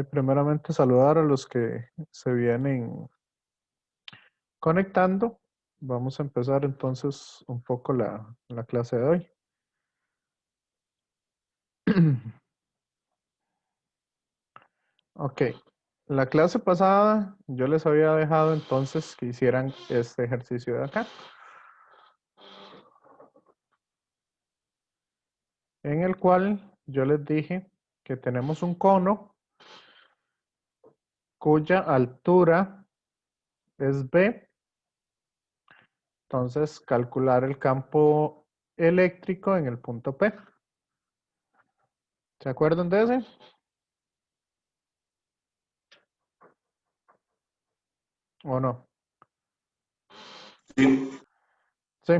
Primeramente saludar a los que se vienen conectando. Vamos a empezar entonces un poco la clase de hoy. Ok, la clase pasada yo les había dejado entonces que hicieran este ejercicio de acá, en el cual yo les dije que tenemos un cono cuya altura es B. Entonces, calcular el campo eléctrico en el punto P. ¿Se acuerdan de ese? ¿O no? Sí. Sí.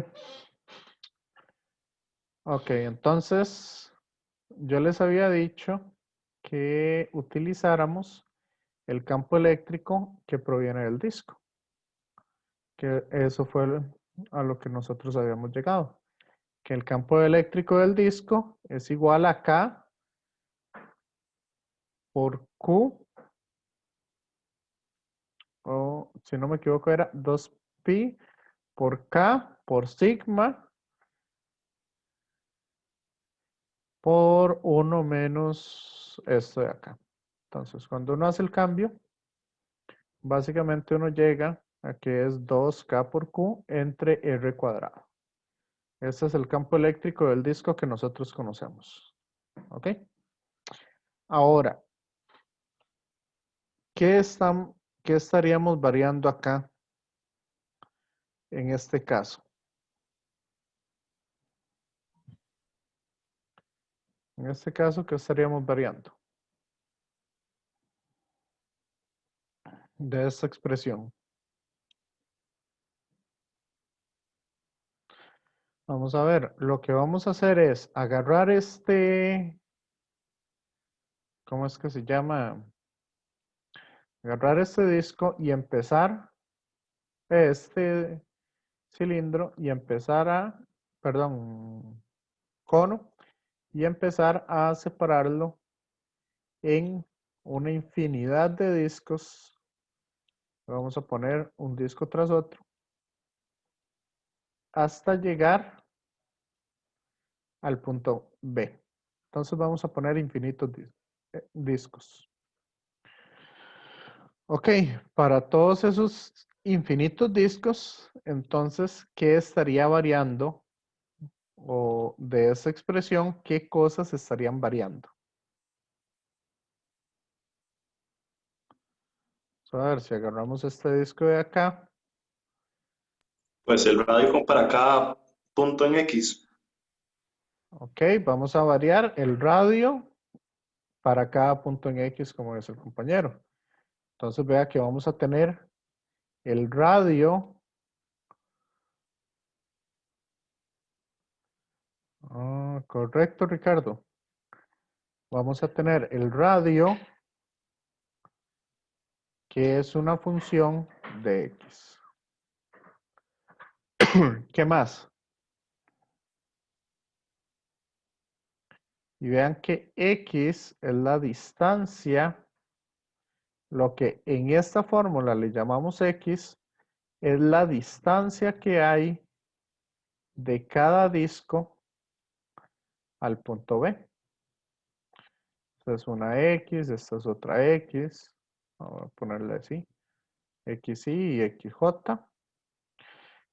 Ok, entonces yo les había dicho que utilizáramos el campo eléctrico que proviene del disco, que eso fue a lo que nosotros habíamos llegado, que el campo eléctrico del disco es igual a K por Q, o si no me equivoco era 2pi por K por sigma por 1 menos esto de acá. Entonces, cuando uno hace el cambio, básicamente uno llega a que es 2K por Q entre R cuadrado. Este es el campo eléctrico del disco que nosotros conocemos. ¿Ok? Ahora, ¿qué, qué estaríamos variando acá en este caso? En este caso, ¿qué estaríamos variando? De esta expresión. Vamos a ver, lo que vamos a hacer es agarrar este, ¿cómo es que se llama? Agarrar este disco y empezar este cilindro y empezar a, perdón, cono, y empezar a separarlo en una infinidad de discos. Vamos a poner un disco tras otro hasta llegar al punto B. Entonces vamos a poner infinitos discos. Ok, para todos esos infinitos discos, entonces, ¿qué estaría variando? O de esa expresión, ¿qué cosas estarían variando? A ver, si agarramos este disco de acá, Pues el radio para cada punto en X. ok, vamos a variar el radio para cada punto en X, como es el compañero. Entonces vea que vamos a tener el radio. Correcto, Ricardo. Vamos a tener el radio, que es una función de X. ¿Qué más? Y vean que X es la distancia, lo que en esta fórmula le llamamos X, es la distancia que hay de cada disco al punto B. Esta es una X, esta es otra X. Vamos a ponerle así. XY y XJ.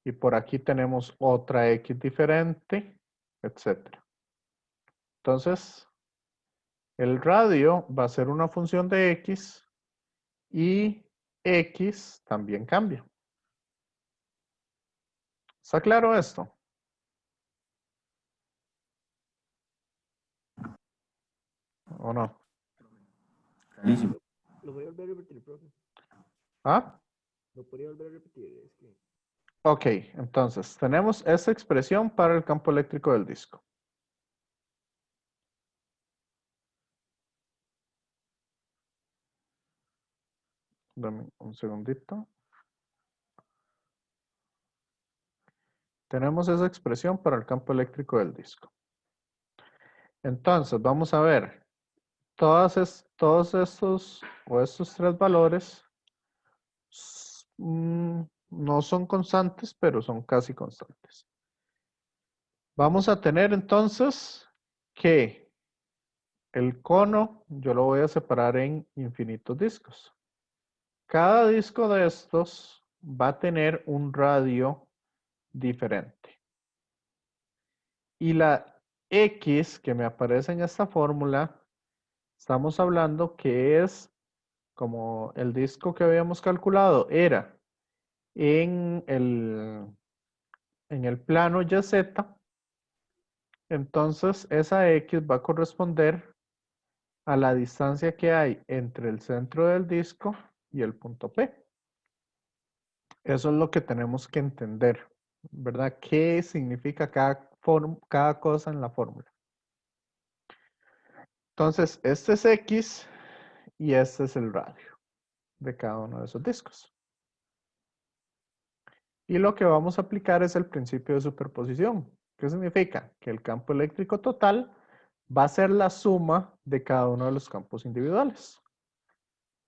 Y por aquí tenemos otra X diferente, etc. Entonces, el radio va a ser una función de X y X también cambia. ¿Está claro esto? ¿O no? Clarísimo. Lo voy a volver a repetir, profe. ¿Ah? Lo podría volver a repetir. Es que... Ok, entonces tenemos esta expresión para el campo eléctrico del disco. Dame un segundito. Tenemos esa expresión para el campo eléctrico del disco. Entonces, vamos a ver. todos estos o estos tres valores no son constantes, pero son casi constantes. Vamos a tener entonces que el cono yo lo voy a separar en infinitos discos. Cada disco de estos va a tener un radio diferente. Y la X que me aparece en esta fórmula, estamos hablando que es como el disco que habíamos calculado era en el plano YZ, entonces esa X va a corresponder a la distancia que hay entre el centro del disco y el punto P. Eso es lo que tenemos que entender, ¿verdad? ¿Qué significa cada cosa en la fórmula? Entonces, este es X y este es el radio de cada uno de esos discos. Y lo que vamos a aplicar es el principio de superposición. ¿Qué significa? Que el campo eléctrico total va a ser la suma de cada uno de los campos individuales.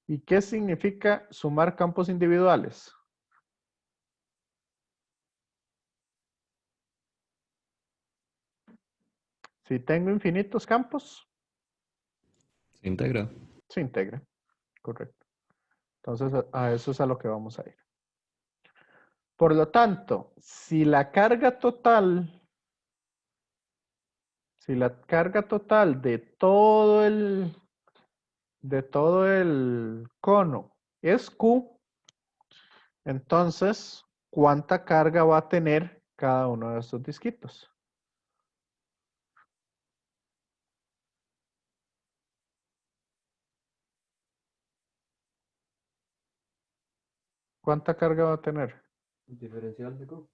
¿Y qué significa sumar campos individuales? Si tengo infinitos campos, Se integra. se integra. Correcto. Entonces, a eso es a lo que vamos a ir. Por lo tanto, si la carga total de todo el cono es Q, entonces, ¿cuánta carga va a tener cada uno de estos disquitos? ¿Cuánta carga va a tener? Diferencial de Q.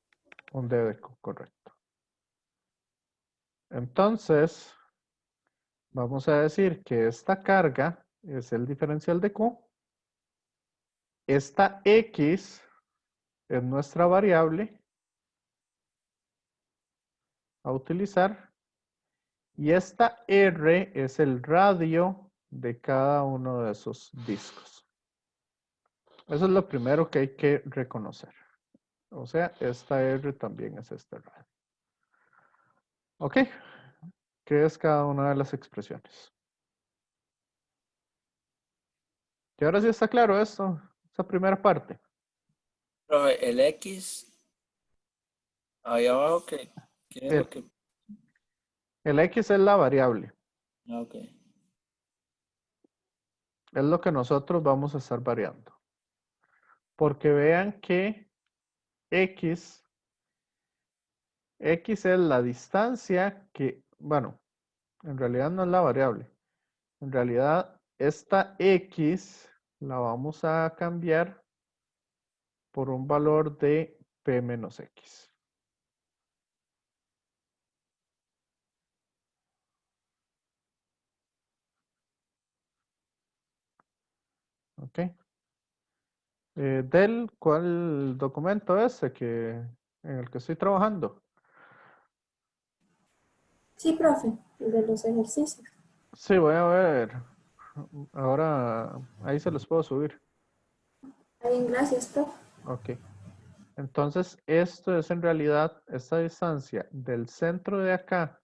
Un D de Q, correcto. Entonces, vamos a decir que esta carga es el diferencial de Q. Esta X es nuestra variable a utilizar. Y esta R es el radio de cada uno de esos discos. Eso es lo primero que hay que reconocer. O sea, esta R también es este radio. ¿Ok? ¿Qué es cada una de las expresiones? Y ahora sí está claro esto, esta primera parte. Profe, el X ahí abajo, ¿qué es lo que? El X es la variable. Ok. Es lo que nosotros vamos a estar variando. Porque vean que X es la distancia que, bueno, en realidad no es la variable. En realidad, esta X la vamos a cambiar por un valor de P menos X. ¿Ok? ¿Cuál documento es en el que estoy trabajando? Sí, profe, el de los ejercicios. Sí, voy a ver. Ahora, ahí se los puedo subir. Está bien, gracias, profe. Ok. Entonces, esto es en realidad esta distancia del centro de acá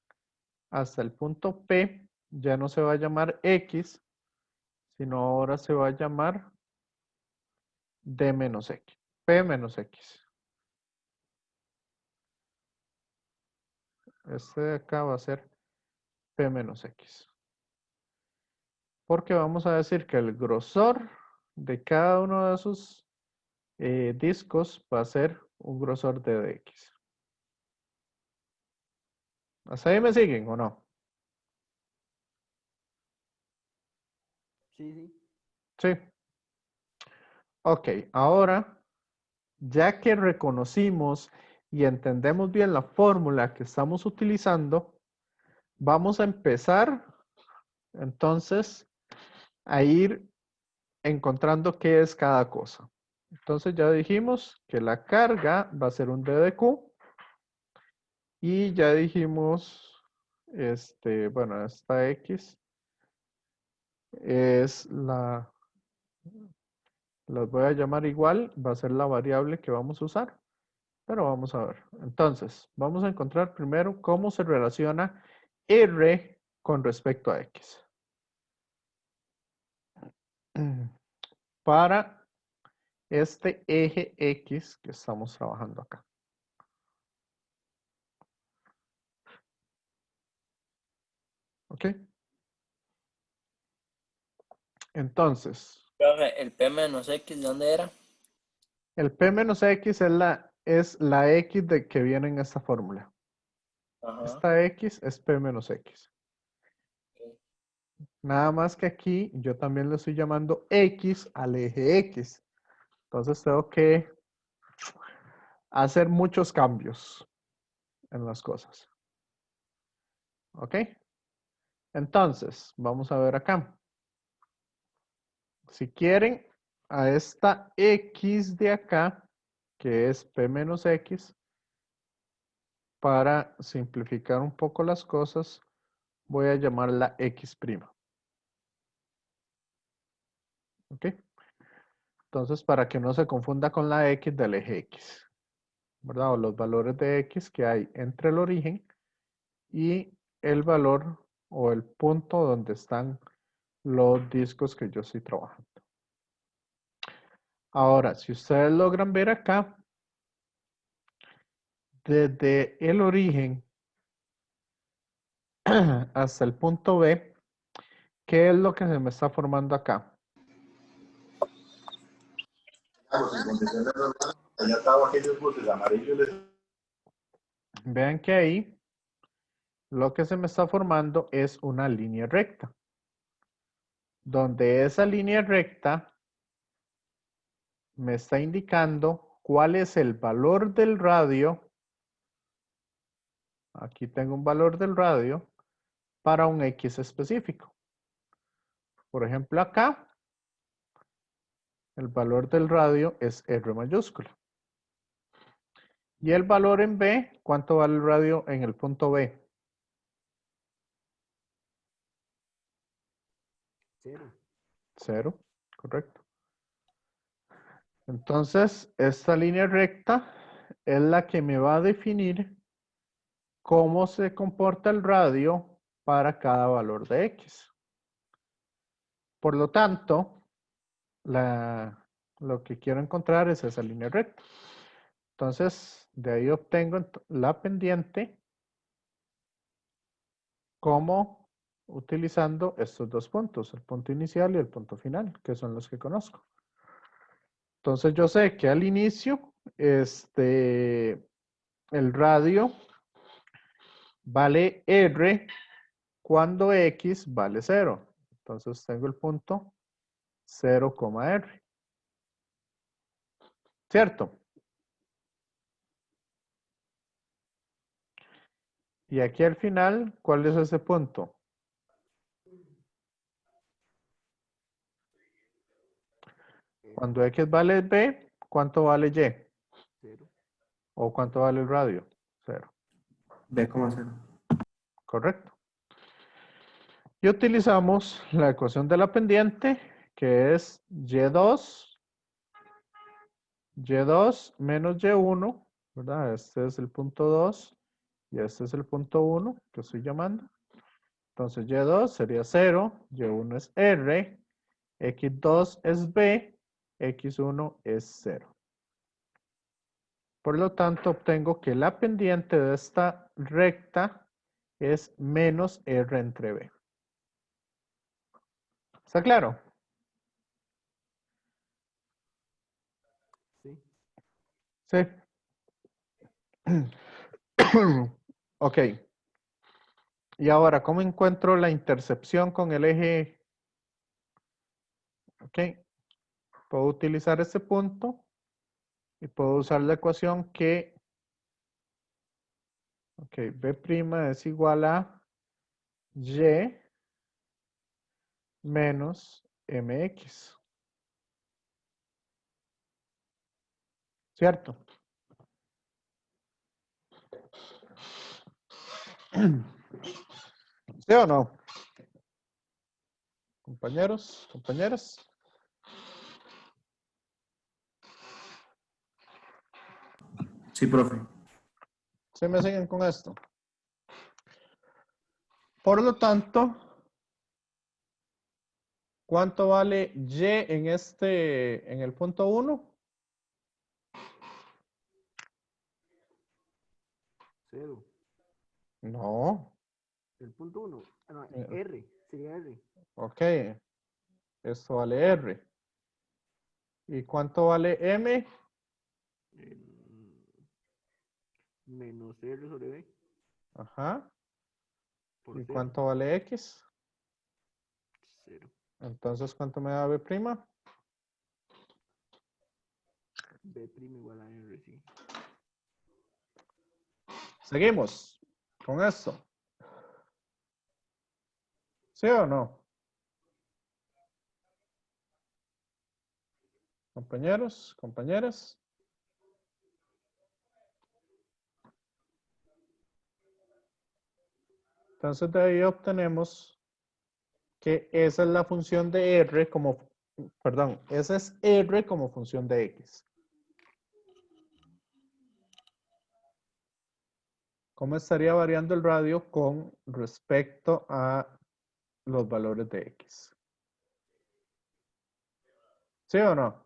hasta el punto P, ya no se va a llamar X, sino ahora se va a llamar D menos X, P menos X. Este de acá va a ser P menos X. Porque vamos a decir que el grosor de cada uno de esos discos va a ser un grosor de dx. ¿Hasta ahí me siguen o no? Sí, sí. Sí. Ok, ahora, ya que reconocimos y entendemos bien la fórmula que estamos utilizando, vamos a empezar entonces a ir encontrando qué es cada cosa. Entonces ya dijimos que la carga va a ser un D de Q y ya dijimos, bueno, esta X es las voy a llamar igual, va a ser la variable que vamos a usar, pero vamos a ver. Entonces, vamos a encontrar primero cómo se relaciona R con respecto a X. Para este eje X que estamos trabajando acá. ¿Ok? Entonces, Profe, el P menos X, ¿de dónde era? el P menos X es la X que viene en esta fórmula. Ajá. Esta X es P menos X. Nada más que aquí yo también le estoy llamando X al eje X. Entonces tengo que hacer muchos cambios en las cosas. ¿Ok? Entonces, vamos a ver acá. Si quieren, a esta X de acá, que es P menos X, para simplificar un poco las cosas, voy a llamarla X'. ¿Ok? Entonces, para que no se confunda con la X del eje X, ¿verdad? O los valores de X que hay entre el origen y el valor o el punto donde están los discos que yo estoy trabajando. Ahora, si ustedes logran ver acá, desde el origen hasta el punto B, ¿qué es lo que se me está formando acá? Vean que ahí lo que se me está formando es una línea recta, donde esa línea recta me está indicando cuál es el valor del radio. Aquí tengo un valor del radio para un X específico. Por ejemplo, acá el valor del radio es R mayúscula. Y el valor en B, ¿cuánto vale el radio en el punto B? 0. 0, correcto. Entonces, esta línea recta es la que me va a definir cómo se comporta el radio para cada valor de X. Por lo tanto, lo que quiero encontrar es esa línea recta. Entonces, de ahí obtengo la pendiente como utilizando estos dos puntos, el punto inicial y el punto final, que son los que conozco. Entonces, yo sé que al inicio, el radio vale R cuando X vale 0. Entonces, tengo el punto 0, R. ¿Cierto? Y aquí al final, ¿cuál es ese punto? Cuando X vale B, ¿cuánto vale Y? 0. ¿O cuánto vale el radio? 0. B,0. Correcto. Y utilizamos la ecuación de la pendiente, que es Y2 menos Y1, ¿verdad? Este es el punto 2 y este es el punto 1 que estoy llamando. Entonces Y2 sería 0, Y1 es R, X2 es B, X1 es 0. Por lo tanto, obtengo que la pendiente de esta recta es menos R entre B. ¿Está claro? Sí. Sí. Ok. Y ahora, ¿cómo encuentro la intercepción con el eje? Ok. Puedo utilizar este punto y puedo usar la ecuación que, ok, B' es igual a Y menos MX. ¿Cierto? ¿Sí o no? Compañeros, compañeras. Sí, profe. ¿Sí me siguen con esto? Por lo tanto, ¿cuánto vale y en el punto 1? 0. No. El punto 1. No, Eh, R. Sería R. Ok. Esto vale R. ¿Y cuánto vale M? Menos R sobre B. Ajá. Por ¿Y 0. cuánto vale X? 0. Entonces, ¿cuánto me da B'? B' igual a R, sí. Seguimos con esto. ¿Sí o no? Compañeros, compañeras. Entonces de ahí obtenemos que esa es la función de R como, perdón, esa es R como función de X. ¿Cómo estaría variando el radio con respecto a los valores de X? ¿Sí o no?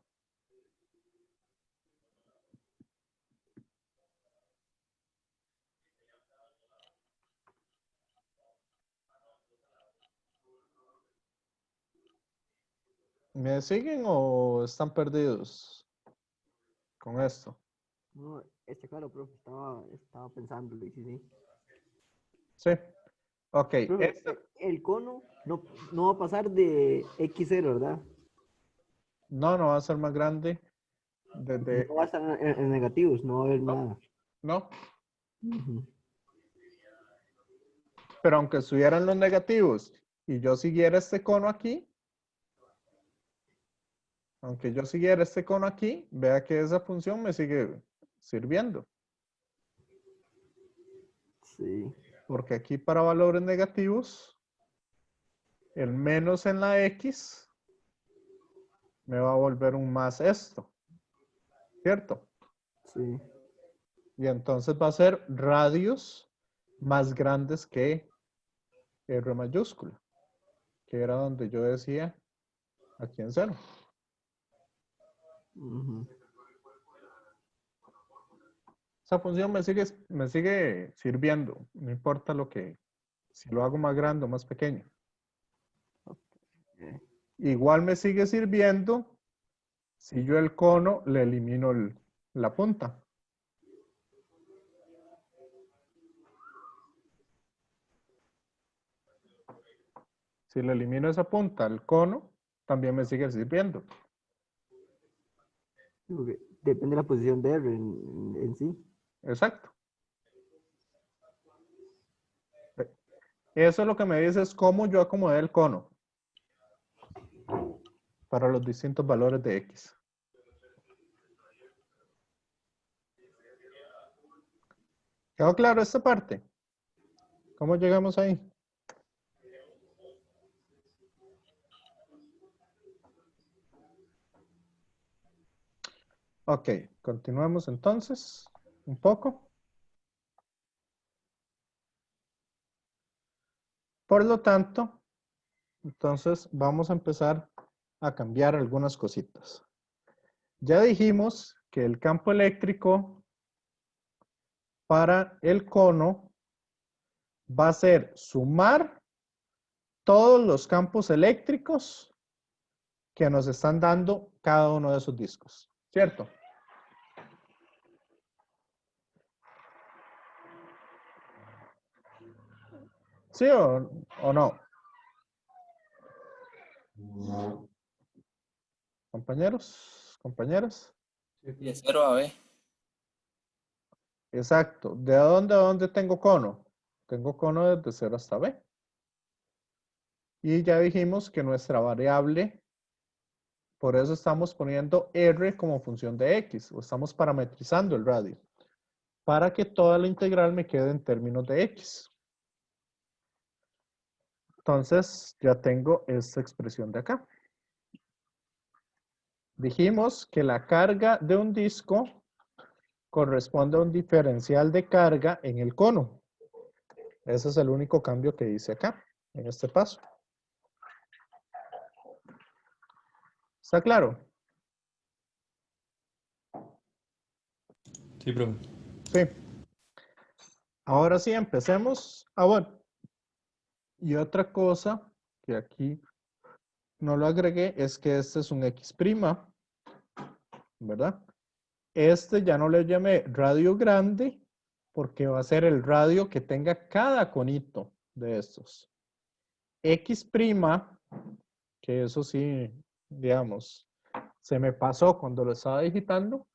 ¿Me siguen o están perdidos con esto? No, está claro, profe. Estaba pensando, sí, sí. Sí. Ok. Profe, el cono no va a pasar de X0, ¿verdad? No va a ser más grande desde... No va a estar en negativos, no va a haber nada. No. Ujú. Pero aunque estuvieran los negativos y yo siguiera este cono aquí, vea que esa función me sigue sirviendo. Sí. Porque aquí para valores negativos, el menos en la X me va a volver un más esto. ¿Cierto? Sí. Y entonces va a ser radios más grandes que R mayúscula, que era donde yo decía aquí en 0. Ujú. Esa función me sigue sirviendo, no importa si lo hago más grande o más pequeño. Igual me sigue sirviendo si yo el cono le elimino la punta. Si le elimino esa punta al cono, también me sigue sirviendo. Porque depende de la posición de R en sí. Exacto. Eso es lo que me dice es cómo yo acomodé el cono para los distintos valores de X. ¿Quedó claro esta parte? ¿Cómo llegamos ahí? Ok, continuemos entonces un poco. Por lo tanto, entonces vamos a empezar a cambiar algunas cositas. Ya dijimos que el campo eléctrico para el cono va a ser sumar todos los campos eléctricos que nos están dando cada uno de esos discos, ¿cierto? ¿Sí o no? Compañeros, compañeras. De 0 a B. Exacto. ¿De dónde a dónde tengo cono? Tengo cono desde 0 hasta B. Y ya dijimos que nuestra variable, por eso estamos poniendo R como función de X, o estamos parametrizando el radio, para que toda la integral me quede en términos de X. Entonces ya tengo esta expresión de acá. Dijimos que la carga de un disco corresponde a un diferencial de carga en el cono. Ese es el único cambio que hice acá, en este paso. ¿Está claro? Sí, profe. Sí. Ahora sí, empecemos. Ah, bueno. Y otra cosa que aquí no lo agregué es que este es un X', ¿verdad? Este ya no le llamé radio grande porque va a ser el radio que tenga cada conito de estos. X', que eso sí, digamos, se me pasó cuando lo estaba digitando.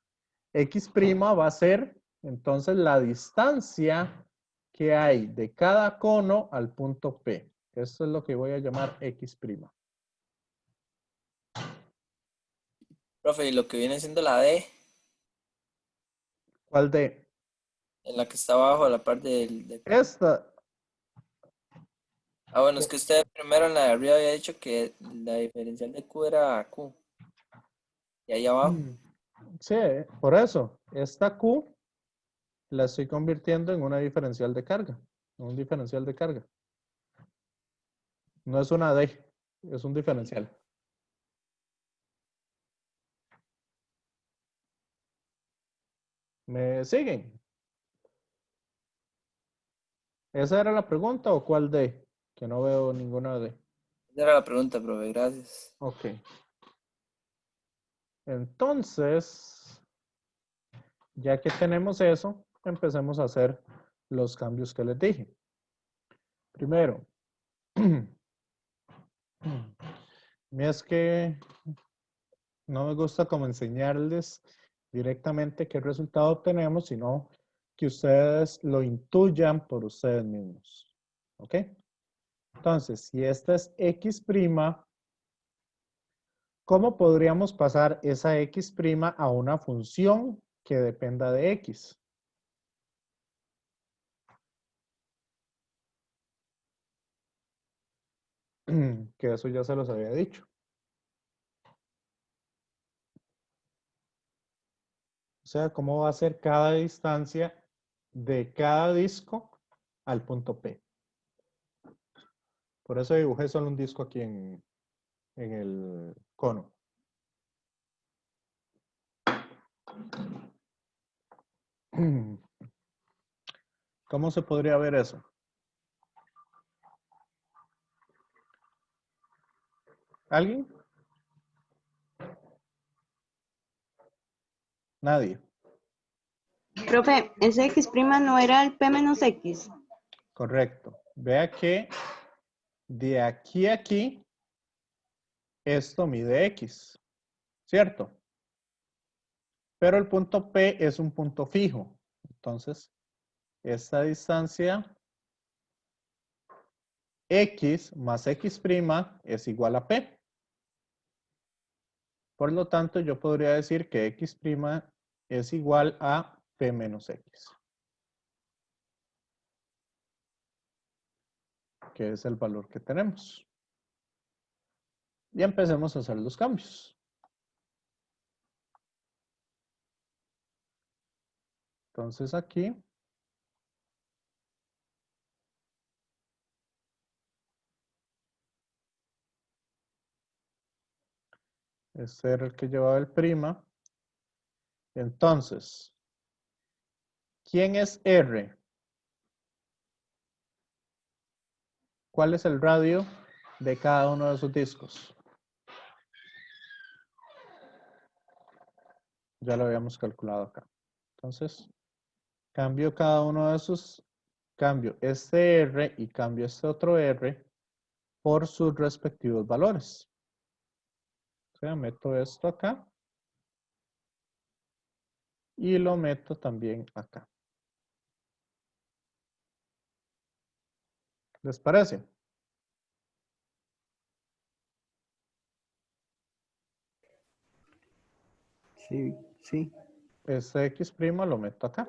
X' va a ser entonces la distancia que hay de cada cono al punto P. Esto es lo que voy a llamar X'. Profe, y lo que viene siendo la D, ¿Cuál de? en la que está abajo, la parte del Q. Esta. Ah, bueno, es que usted primero en la de arriba había dicho que la diferencial de Q era Q. Y ahí abajo. Sí, por eso. Esta Q la estoy convirtiendo en una diferencial de carga. Un diferencial de carga. No es una D, es un diferencial. ¿Me siguen? ¿Esa era la pregunta o cuál D? Que no veo ninguna D. Esa era la pregunta, profe, gracias. Ok. Entonces, ya que tenemos eso, empecemos a hacer los cambios que les dije. Primero, es que no me gusta como enseñarles directamente qué resultado obtenemos, sino que ustedes lo intuyan por ustedes mismos. ¿Ok? Entonces, si esta es X', ¿cómo podríamos pasar esa X' a una función que dependa de X? Que eso ya se los había dicho. O sea, ¿cómo va a ser cada distancia de cada disco al punto P? Por eso dibujé solo un disco aquí en el cono. ¿Cómo se podría ver eso? ¿Alguien? Nadie. Profe, ese X' no era el P menos X. Correcto. Vea que de aquí a aquí, esto mide X, ¿cierto? Pero el punto P es un punto fijo. Entonces, esta distancia X más X' es igual a P. Por lo tanto, yo podría decir que X' es igual a P menos X, que es el valor que tenemos. Y empecemos a hacer los cambios. Entonces aquí este era el que llevaba el prima. Entonces, ¿quién es R? ¿Cuál es el radio de cada uno de esos discos? Ya lo habíamos calculado acá. Entonces, cambio cada uno de esos, cambio este R y cambio este otro R por sus respectivos valores. O sea, meto esto acá y lo meto también acá. ¿Les parece? Sí, sí. Este X' lo meto acá.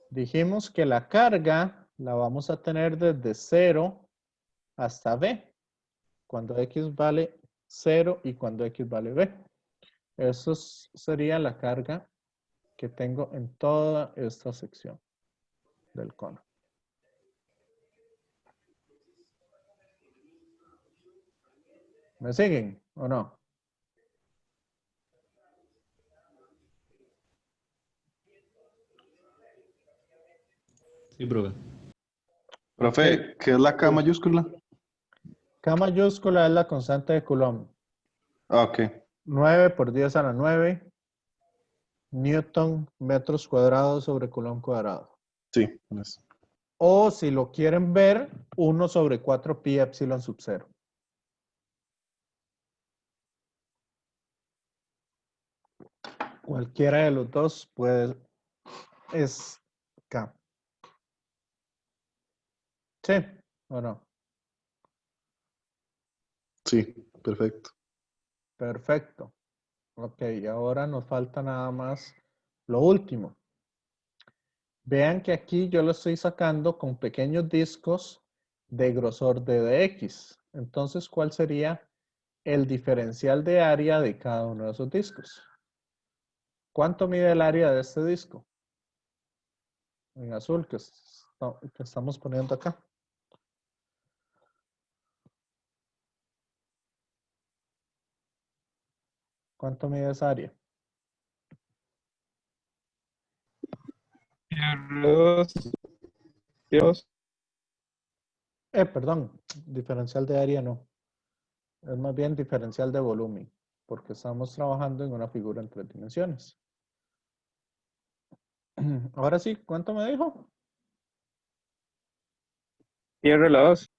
Dijimos que la carga la vamos a tener desde 0 hasta b, cuando x vale 0 y cuando x vale b. Eso sería la carga que tengo en toda esta sección del cono. ¿Me siguen o no? Sí, profe. Profe, ¿qué es la K mayúscula? K mayúscula es la constante de Coulomb. Ah, ok. 9 por 10 a la 9 Newton metros cuadrados sobre Coulomb cuadrado. Sí. Eso. O si lo quieren ver, 1 sobre 4 pi epsilon sub 0. Cualquiera de los dos puede, es K. ¿Sí o no? Sí, perfecto. Perfecto. Ok, ahora nos falta nada más lo último. Vean que aquí yo lo estoy sacando con pequeños discos de grosor de dx. Entonces, ¿cuál sería el diferencial de área de cada uno de esos discos? ¿Cuánto mide el área de este disco? En azul, que estamos poniendo acá. ¿Cuánto mide esa área? Perdón, diferencial de área no. Es más bien diferencial de volumen, porque estamos trabajando en una figura en 3 dimensiones. Ahora sí, ¿cuánto me dijo? Pi R la 2.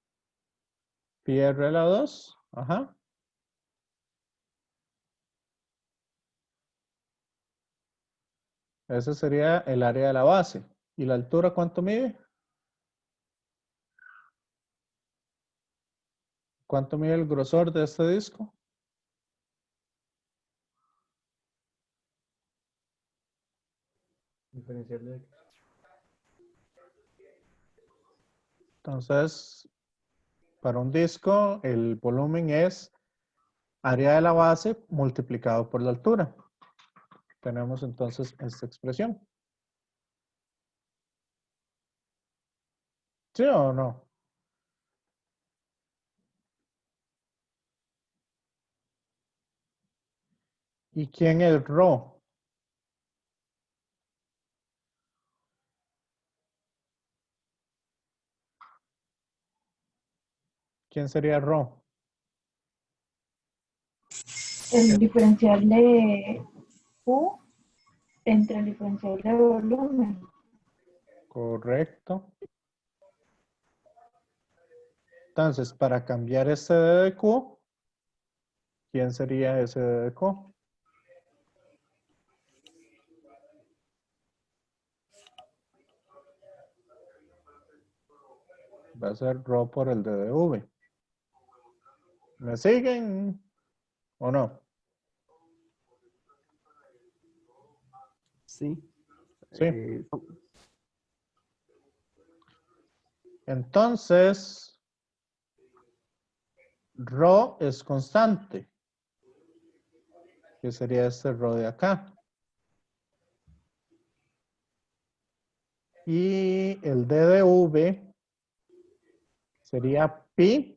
Pi r a la 2. Ajá. Ese sería el área de la base. ¿Y la altura cuánto mide? ¿Cuánto mide el grosor de este disco? Diferencial de X. Entonces, para un disco, el volumen es área de la base multiplicado por la altura. Tenemos entonces esta expresión. ¿Sí o no? ¿Y quién es Rho? ¿Quién sería Rho? El diferencial de Q entre el diferencial de volumen. Correcto. Entonces, para cambiar este D de Q, ¿quién sería ese D de Q? Va a ser Rho por el D de V. ¿Me siguen o no? Sí. Sí. Son- Entonces, Rho es constante. ¿Qué sería este Rho de acá? Y el D de V sería pi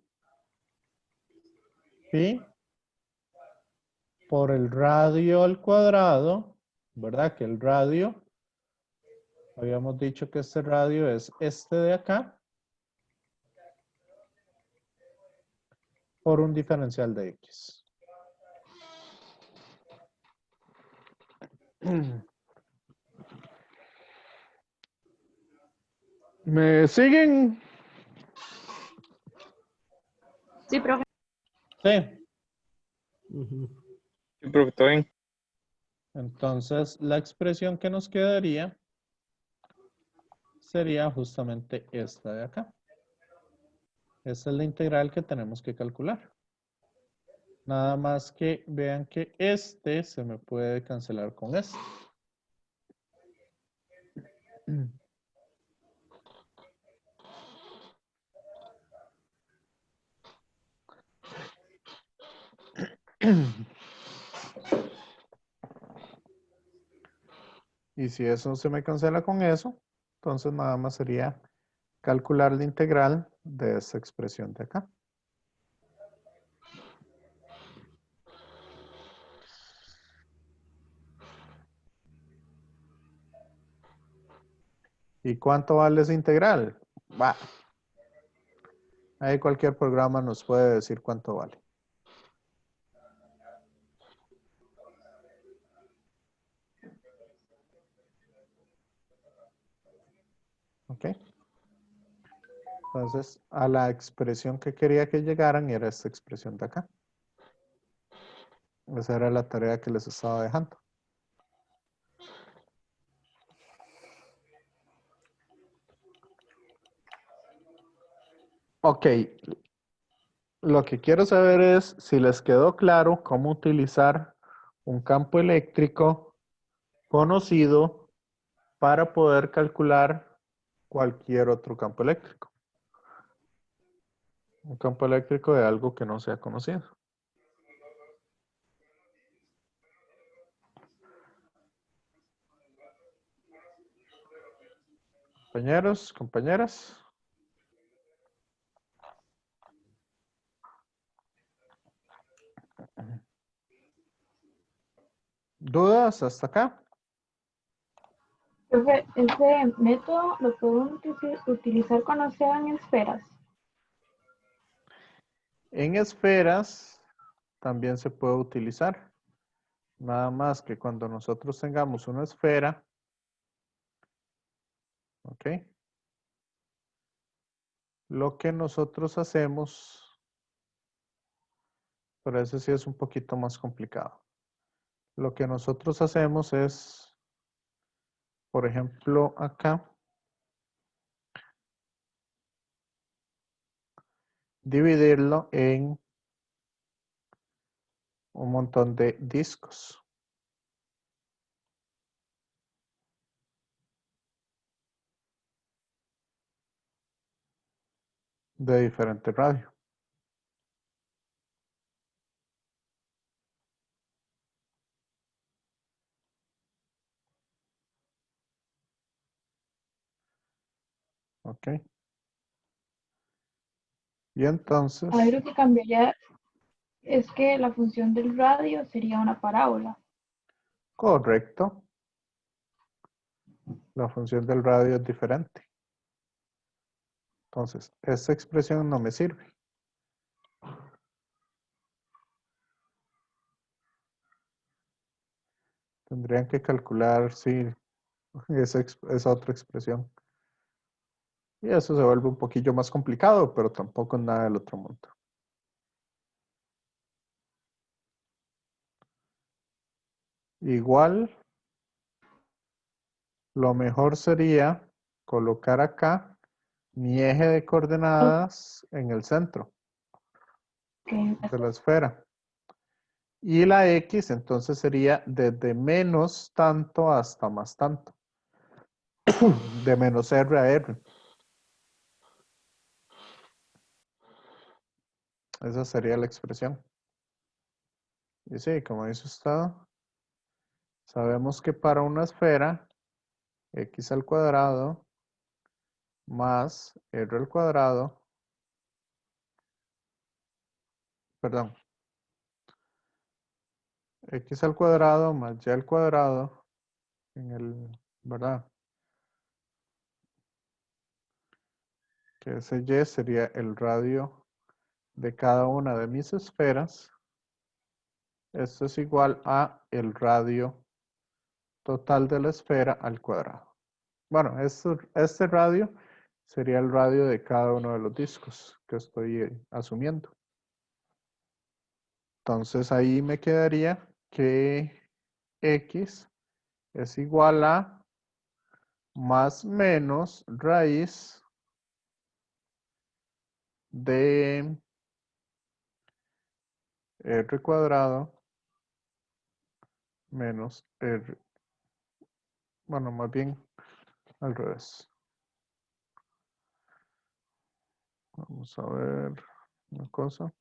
por el radio al cuadrado, ¿verdad? Que el radio, habíamos dicho que este radio es este de acá, por un diferencial de X. ¿Me siguen? Sí, profe. Sí. Ujú. Sí, profe, todo bien. Entonces, la expresión que nos quedaría sería justamente esta de acá. Esta es la integral que tenemos que calcular. Nada más que vean que este se me puede cancelar con este. Y si eso se me cancela con eso, entonces nada más sería calcular la integral de esa expresión de acá. ¿Y cuánto vale esa integral? Va. Ahí cualquier programa nos puede decir cuánto vale. ¿Ok? Entonces, a la expresión que quería que llegaran era esta expresión de acá. Esa era la tarea que les estaba dejando. Ok. Lo que quiero saber es si les quedó claro cómo utilizar un campo eléctrico conocido para poder calcular cualquier otro campo eléctrico. Un campo eléctrico de algo que no sea conocido. Compañeros, compañeras. ¿Dudas hasta acá? Profe, ese método lo podemos utilizar cuando sean esferas. En esferas también se puede utilizar. Nada más que cuando nosotros tengamos una esfera, ¿ok? Lo que nosotros hacemos, pero eso sí es un poquito más complicado. Lo que nosotros hacemos es, por ejemplo, acá, dividirlo en un montón de discos. De diferente radio. ¿Ok? Y entonces, Ahí lo que cambiaría es que la función del radio sería una parábola. correcto, la función del radio es diferente. Entonces, esta expresión no me sirve. Tendrían que calcular, sí, esa otra expresión. Y eso se vuelve un poquillo más complicado, pero tampoco es nada del otro mundo. Igual, lo mejor sería colocar acá mi eje de coordenadas en el centro Que de la esfera. Y la X entonces sería desde menos tanto hasta más tanto. De menos R a R. Esa sería la expresión. Y sí, como dice usted, sabemos que para una esfera, X al cuadrado más R al cuadrado, perdón, X al cuadrado más Y al cuadrado, ¿verdad? Que ese Y sería el radio de cada una de mis esferas. Esto es igual a el radio total de la esfera al cuadrado. Bueno, este radio sería el radio de cada uno de los discos que estoy asumiendo. Entonces ahí me quedaría que X es igual a más menos raíz de R cuadrado menos R. Bueno, más bien al revés. Vamos a ver una cosa.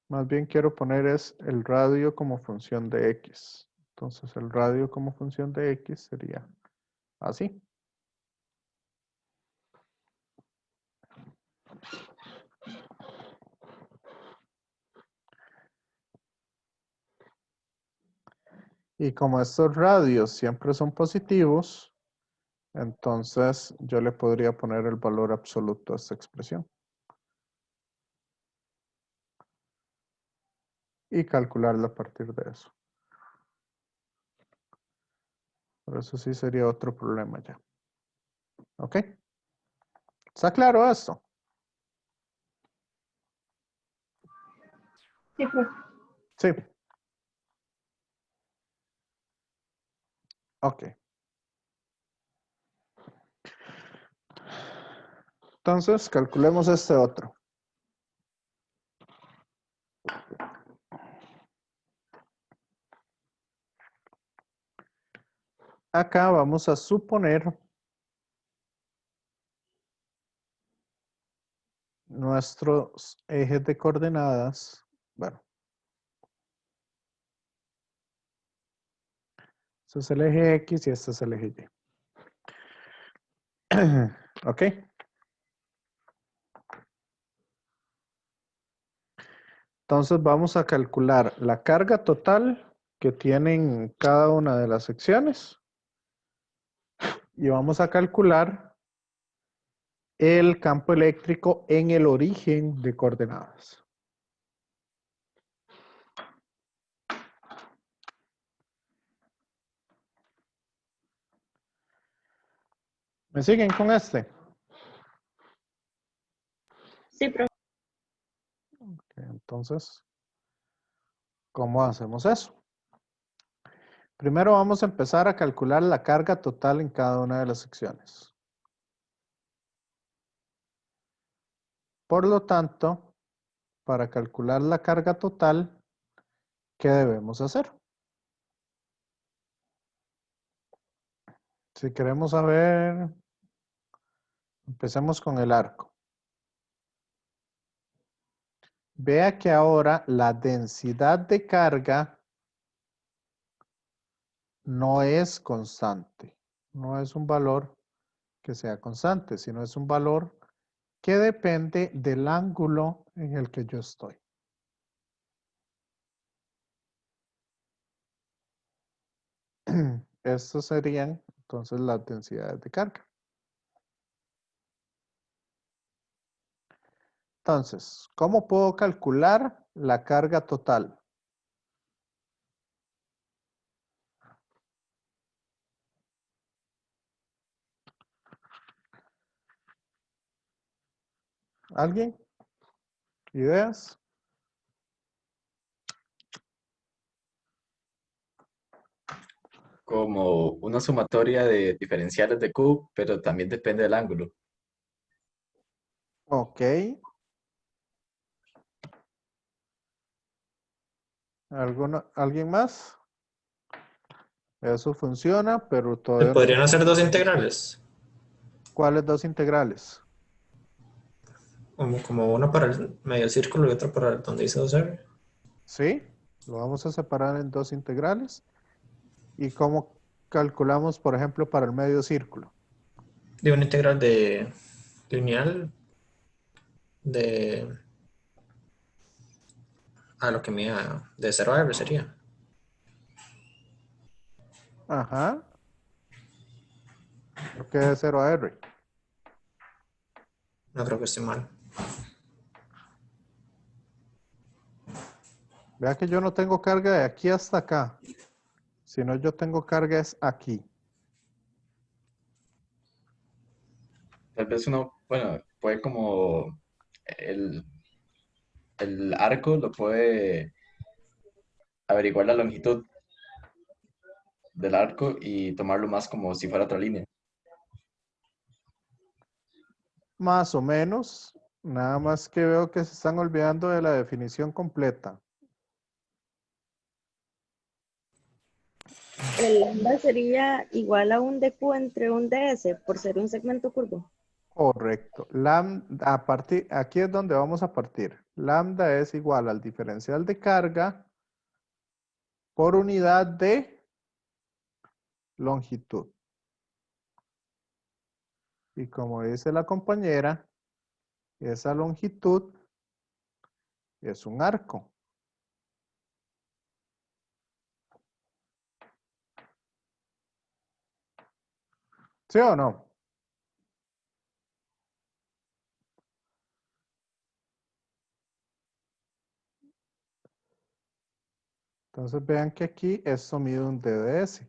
Más bien quiero poner es el radio como función de x. Entonces el radio como función de x sería así. Y como estos radios siempre son positivos, entonces yo le podría poner el valor absoluto a esta expresión. Y calcularla a partir de eso. Pero eso sí sería otro problema ya. ¿Ok? ¿Está claro esto? Sí, profe. Sí. Ok. Entonces, calculemos este otro. Acá vamos a suponer nuestros ejes de coordenadas. Bueno. Este es el eje X y este es el eje Y. ¿Ok? Entonces vamos a calcular la carga total que tienen cada una de las secciones. Y vamos a calcular el campo eléctrico en el origen de coordenadas. ¿Me siguen con este? Sí, profe. Ok, entonces, ¿cómo hacemos eso? Primero vamos a empezar a calcular la carga total en cada una de las secciones. Por lo tanto, para calcular la carga total, ¿qué debemos hacer? Si queremos saber, empecemos con el arco. Vea que ahora la densidad de carga no es constante. No es un valor que sea constante, sino es un valor que depende del ángulo en el que yo estoy. Estos serían entonces las densidades de carga. Entonces, ¿cómo puedo calcular la carga total? ¿Alguien? ¿Ideas? Como una sumatoria de diferenciales de Q, pero también depende del ángulo. Ok. ¿Alguien más? Eso funciona, pero ¿Se todavía no podrían sé hacer cómo. dos integrales? ¿Cuáles dos integrales? Como una para el medio círculo y otra para donde dice 2R. Sí, lo vamos a separar en dos integrales. ¿Y cómo calculamos, por ejemplo, para el medio círculo? De una integral de lineal de a lo que me da de 0 a R sería. Ajá. ¿Por qué de 0 a R? No creo que esté mal. Vea que yo no tengo carga de aquí hasta acá, sino yo tengo carga es aquí. Tal vez uno, bueno, puede como el arco lo puede averiguar la longitud del arco y tomarlo más como si fuera otra línea. Más o menos, nada más que veo que se están olvidando de la definición completa. el lambda sería igual a un dq entre un ds por ser un segmento curvo. Correcto. Aquí es donde vamos a partir. Lambda es igual al diferencial de carga por unidad de longitud. Y como dice la compañera, esa longitud es un arco. ¿Sí o no? Entonces vean que aquí esto mide un DDS.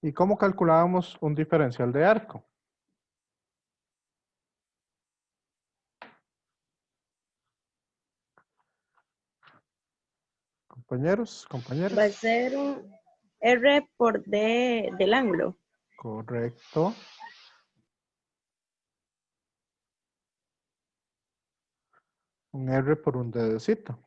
¿Y cómo calculábamos un diferencial de arco? Compañeros, Va a compañeras. ser un r por d del ángulo. Correcto. Un R por un dedecito.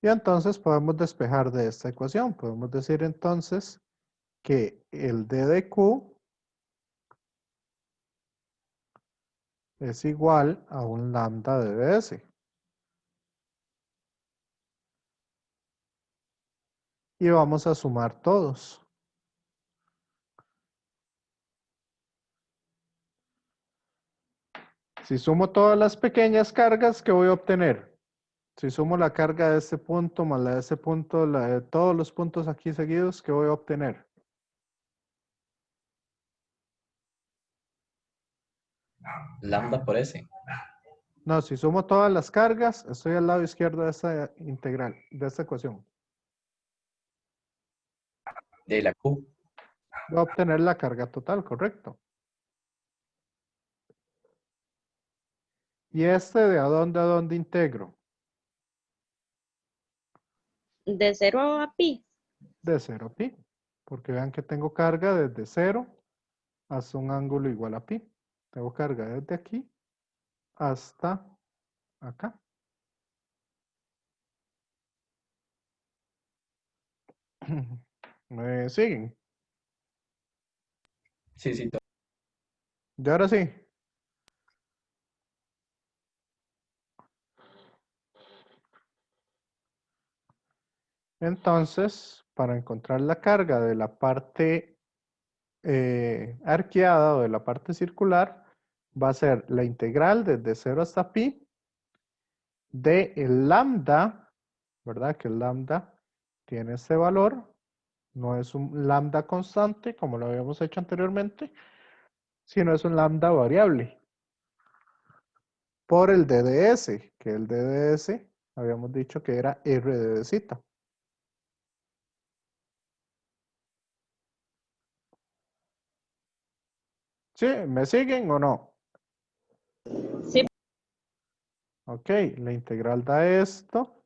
Y entonces podemos despejar de esta ecuación. Podemos decir entonces que el D de Q es igual a un lambda de ds. Y vamos a sumar todos. Si sumo todas las pequeñas cargas, ¿qué voy a obtener? Si sumo la carga de este punto más la de este punto, la de todos los puntos aquí seguidos, ¿qué voy a obtener? Lambda por S. No, si sumo todas las cargas, estoy al lado izquierdo de esta integral, de esta ecuación. De la Q. Voy a obtener la carga total, correcto. ¿Y este de a dónde integro? De 0 a pi. De 0 a pi. Porque vean que tengo carga desde 0 hasta un ángulo igual a pi. Tengo carga desde aquí hasta acá. ¿Me siguen? Sí, sí. Y ahora sí. Entonces, para encontrar la carga de la parte arqueada o de la parte circular, va a ser la integral desde 0 hasta pi de el lambda, ¿verdad? Que el lambda tiene este valor, no es un lambda constante como lo habíamos hecho anteriormente, sino es un lambda variable. Por el DDS, que el DDS habíamos dicho que era R de zeta. ¿Sí? ¿Me siguen o no? Sí. Ok, la integral da esto,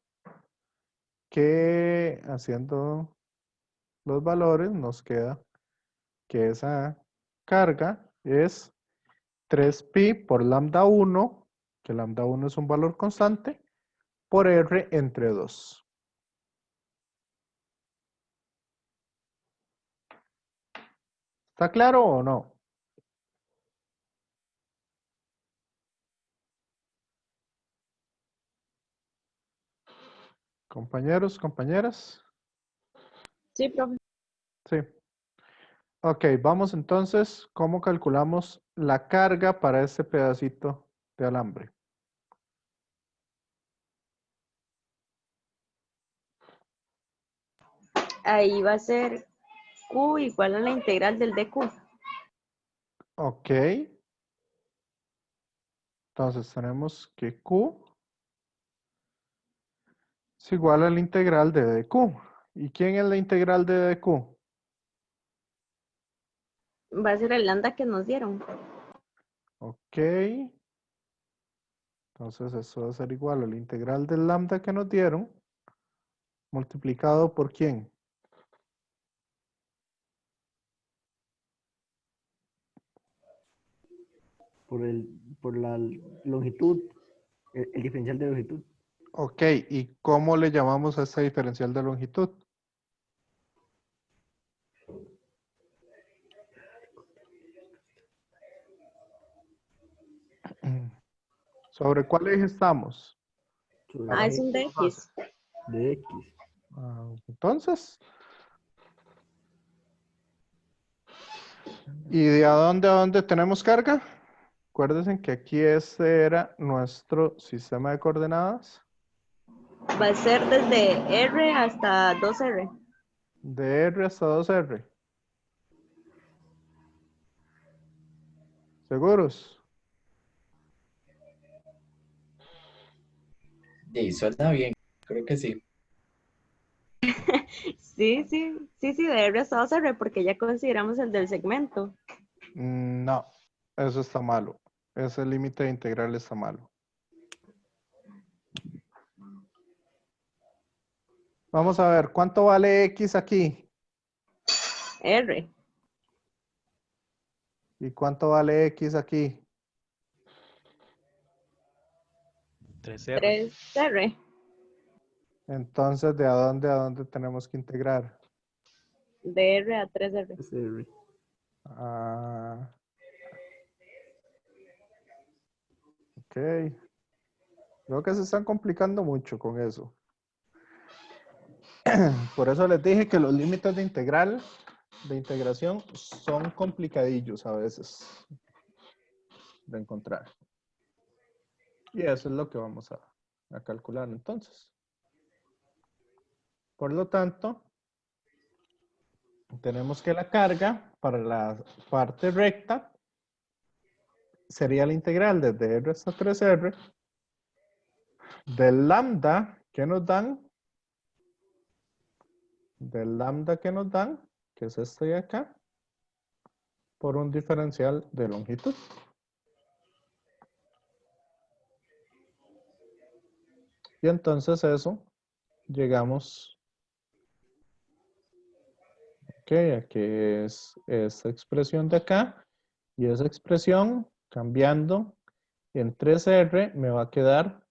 que haciendo los valores nos queda que esa carga es 3pi por lambda 1, que lambda 1 es un valor constante, por R entre 2. ¿Está claro o no? Compañeros, compañeras. Sí, profe. Sí. Ok, vamos entonces, ¿cómo calculamos la carga para este pedacito de alambre? Ahí va a ser q igual a la integral del dq. Ok. Entonces tenemos que Q es igual a la integral de dq. ¿Y quién es la integral de dq? Va a ser el lambda que nos dieron. Ok. Entonces eso va a ser igual a la integral del lambda que nos dieron, multiplicado por ¿quién? por la longitud, el diferencial de longitud. Ok, ¿y cómo le llamamos a esta diferencial de longitud? ¿Sobre cuál eje estamos? Ah, es un DX. De X. Entonces, ¿y de a dónde tenemos carga? Acuérdense que aquí este era nuestro sistema de coordenadas. Va a ser desde R hasta 2R. De R hasta 2R. ¿Seguros? Y suena bien, creo que sí. Sí, de R hasta 2R, porque ya consideramos el del segmento. No, eso está malo. Ese límite integral está malo. Vamos a ver, ¿cuánto vale X aquí? R. ¿Y cuánto vale X aquí? 3R. 3R. Entonces, ¿de a dónde tenemos que integrar? De R a 3R. SR. Ok. Creo que se están complicando mucho con eso. Por eso les dije que los límites de integración, son complicadillos a veces de encontrar. Y eso es lo que vamos a calcular entonces. Por lo tanto, tenemos que la carga para la parte recta sería la integral desde R hasta 3R del lambda que nos dan, que es este de acá, por un diferencial de longitud. Y entonces eso, llegamos, a que es esta expresión de acá, y esa expresión, cambiando en 3R, me va a quedar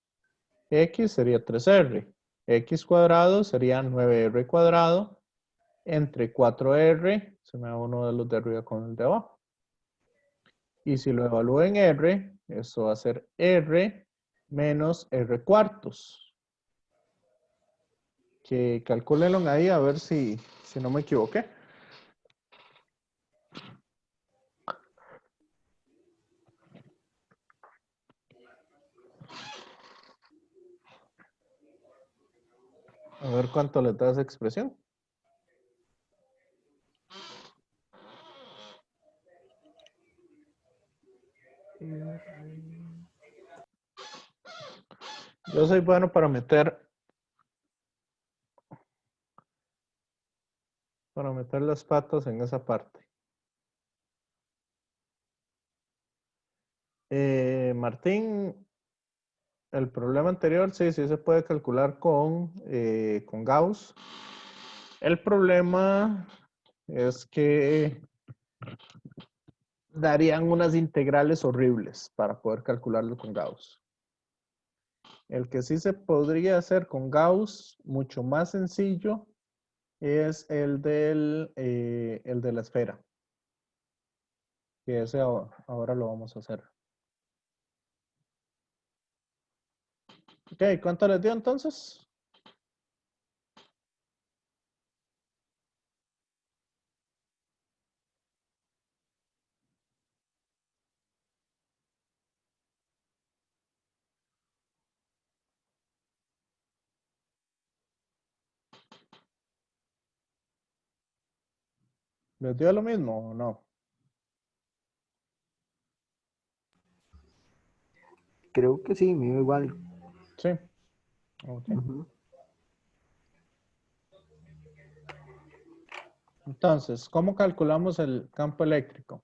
X sería 3R, X cuadrado sería 9R cuadrado, entre 4R, se me da uno de los de arriba con el de abajo. Y si lo evalúo en R, eso va a ser R menos R cuartos. Que calcúlenlo ahí a ver si no me equivoqué. A ver cuánto le da esa expresión. Yo soy bueno para meter las patas en esa parte. Martín, el problema anterior, sí se puede calcular con Gauss. El problema es que darían unas integrales horribles para poder calcularlo con Gauss. El que sí se podría hacer con Gauss, mucho más sencillo, es el de la esfera. Que ese ahora lo vamos a hacer. Ok, ¿cuánto les dio entonces? ¿Les dio lo mismo o no? Creo que sí, me dio igual. Sí. Ok. Entonces, ¿cómo calculamos el campo eléctrico?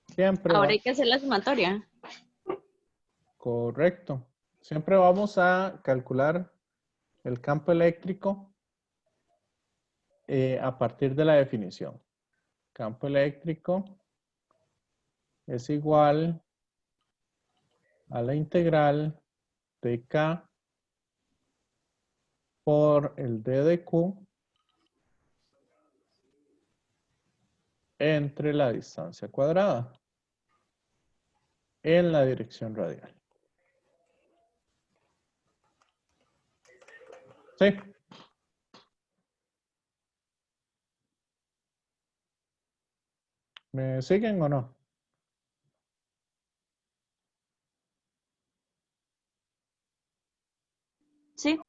Siempre Ahora hay que hacer la sumatoria. Correcto. Siempre vamos a calcular el campo eléctrico a partir de la definición. campo eléctrico es igual a la integral de K por el D de Q entre la distancia cuadrada en la dirección radial. ¿Sí? ¿Me siguen o no? Sí.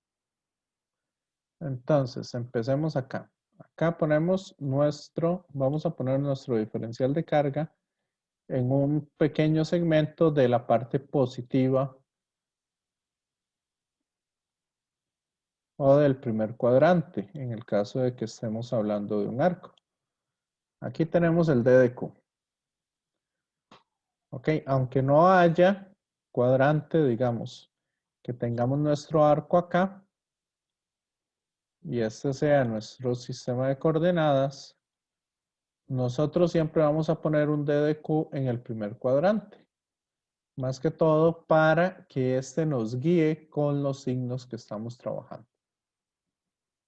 Entonces, empecemos acá. Acá ponemos vamos a poner nuestro diferencial de carga en un pequeño segmento de la parte positiva o del primer cuadrante, en el caso de que estemos hablando de un arco. Aquí tenemos el D de Q. Ok, aunque no haya cuadrante, digamos, que tengamos nuestro arco acá, y este sea nuestro sistema de coordenadas, nosotros siempre vamos a poner un D de Q en el primer cuadrante. Más que todo para que este nos guíe con los signos que estamos trabajando.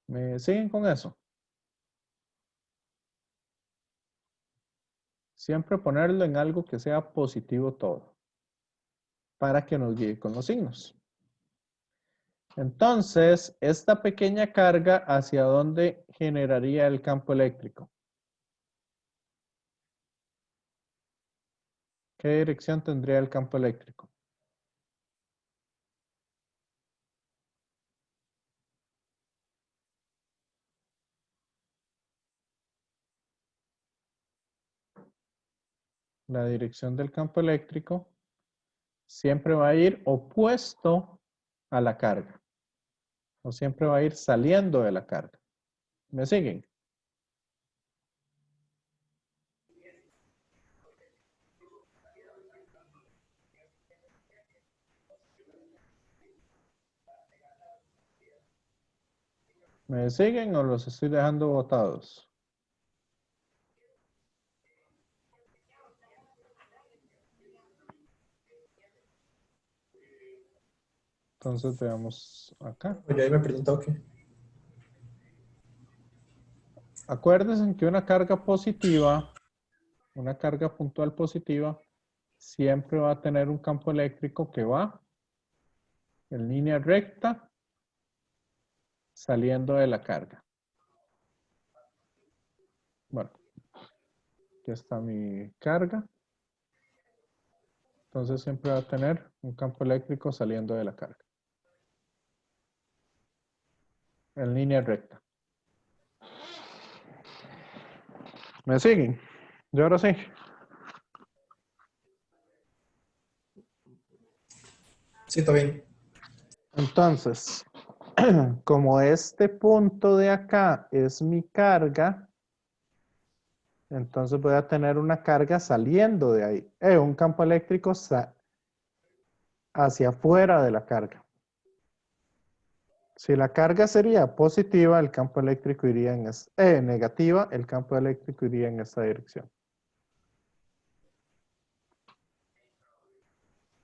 ¿Me siguen con eso? Siempre ponerlo en algo que sea positivo todo, para que nos guíe con los signos. Entonces, esta pequeña carga, ¿hacia dónde generaría el campo eléctrico? ¿Qué dirección tendría el campo eléctrico? La dirección del campo eléctrico siempre va a ir opuesto a la carga. O siempre va a ir saliendo de la carga. ¿Me siguen? ¿Me siguen o los estoy dejando botados? Entonces veamos acá. Pues yo ahí me perdí un toque. Acuérdense que una carga positiva, una carga puntual positiva, siempre va a tener un campo eléctrico que va en línea recta saliendo de la carga. Bueno, aquí está mi carga. Entonces siempre va a tener un campo eléctrico saliendo de la carga. En línea recta. ¿Me siguen? Yo ahora sí. Sí, está bien. Entonces, como este punto de acá es mi carga, entonces voy a tener una carga saliendo de ahí. Un campo eléctrico hacia afuera de la carga. Si la carga sería positiva, el campo eléctrico iría en negativa, el campo eléctrico iría en esta dirección.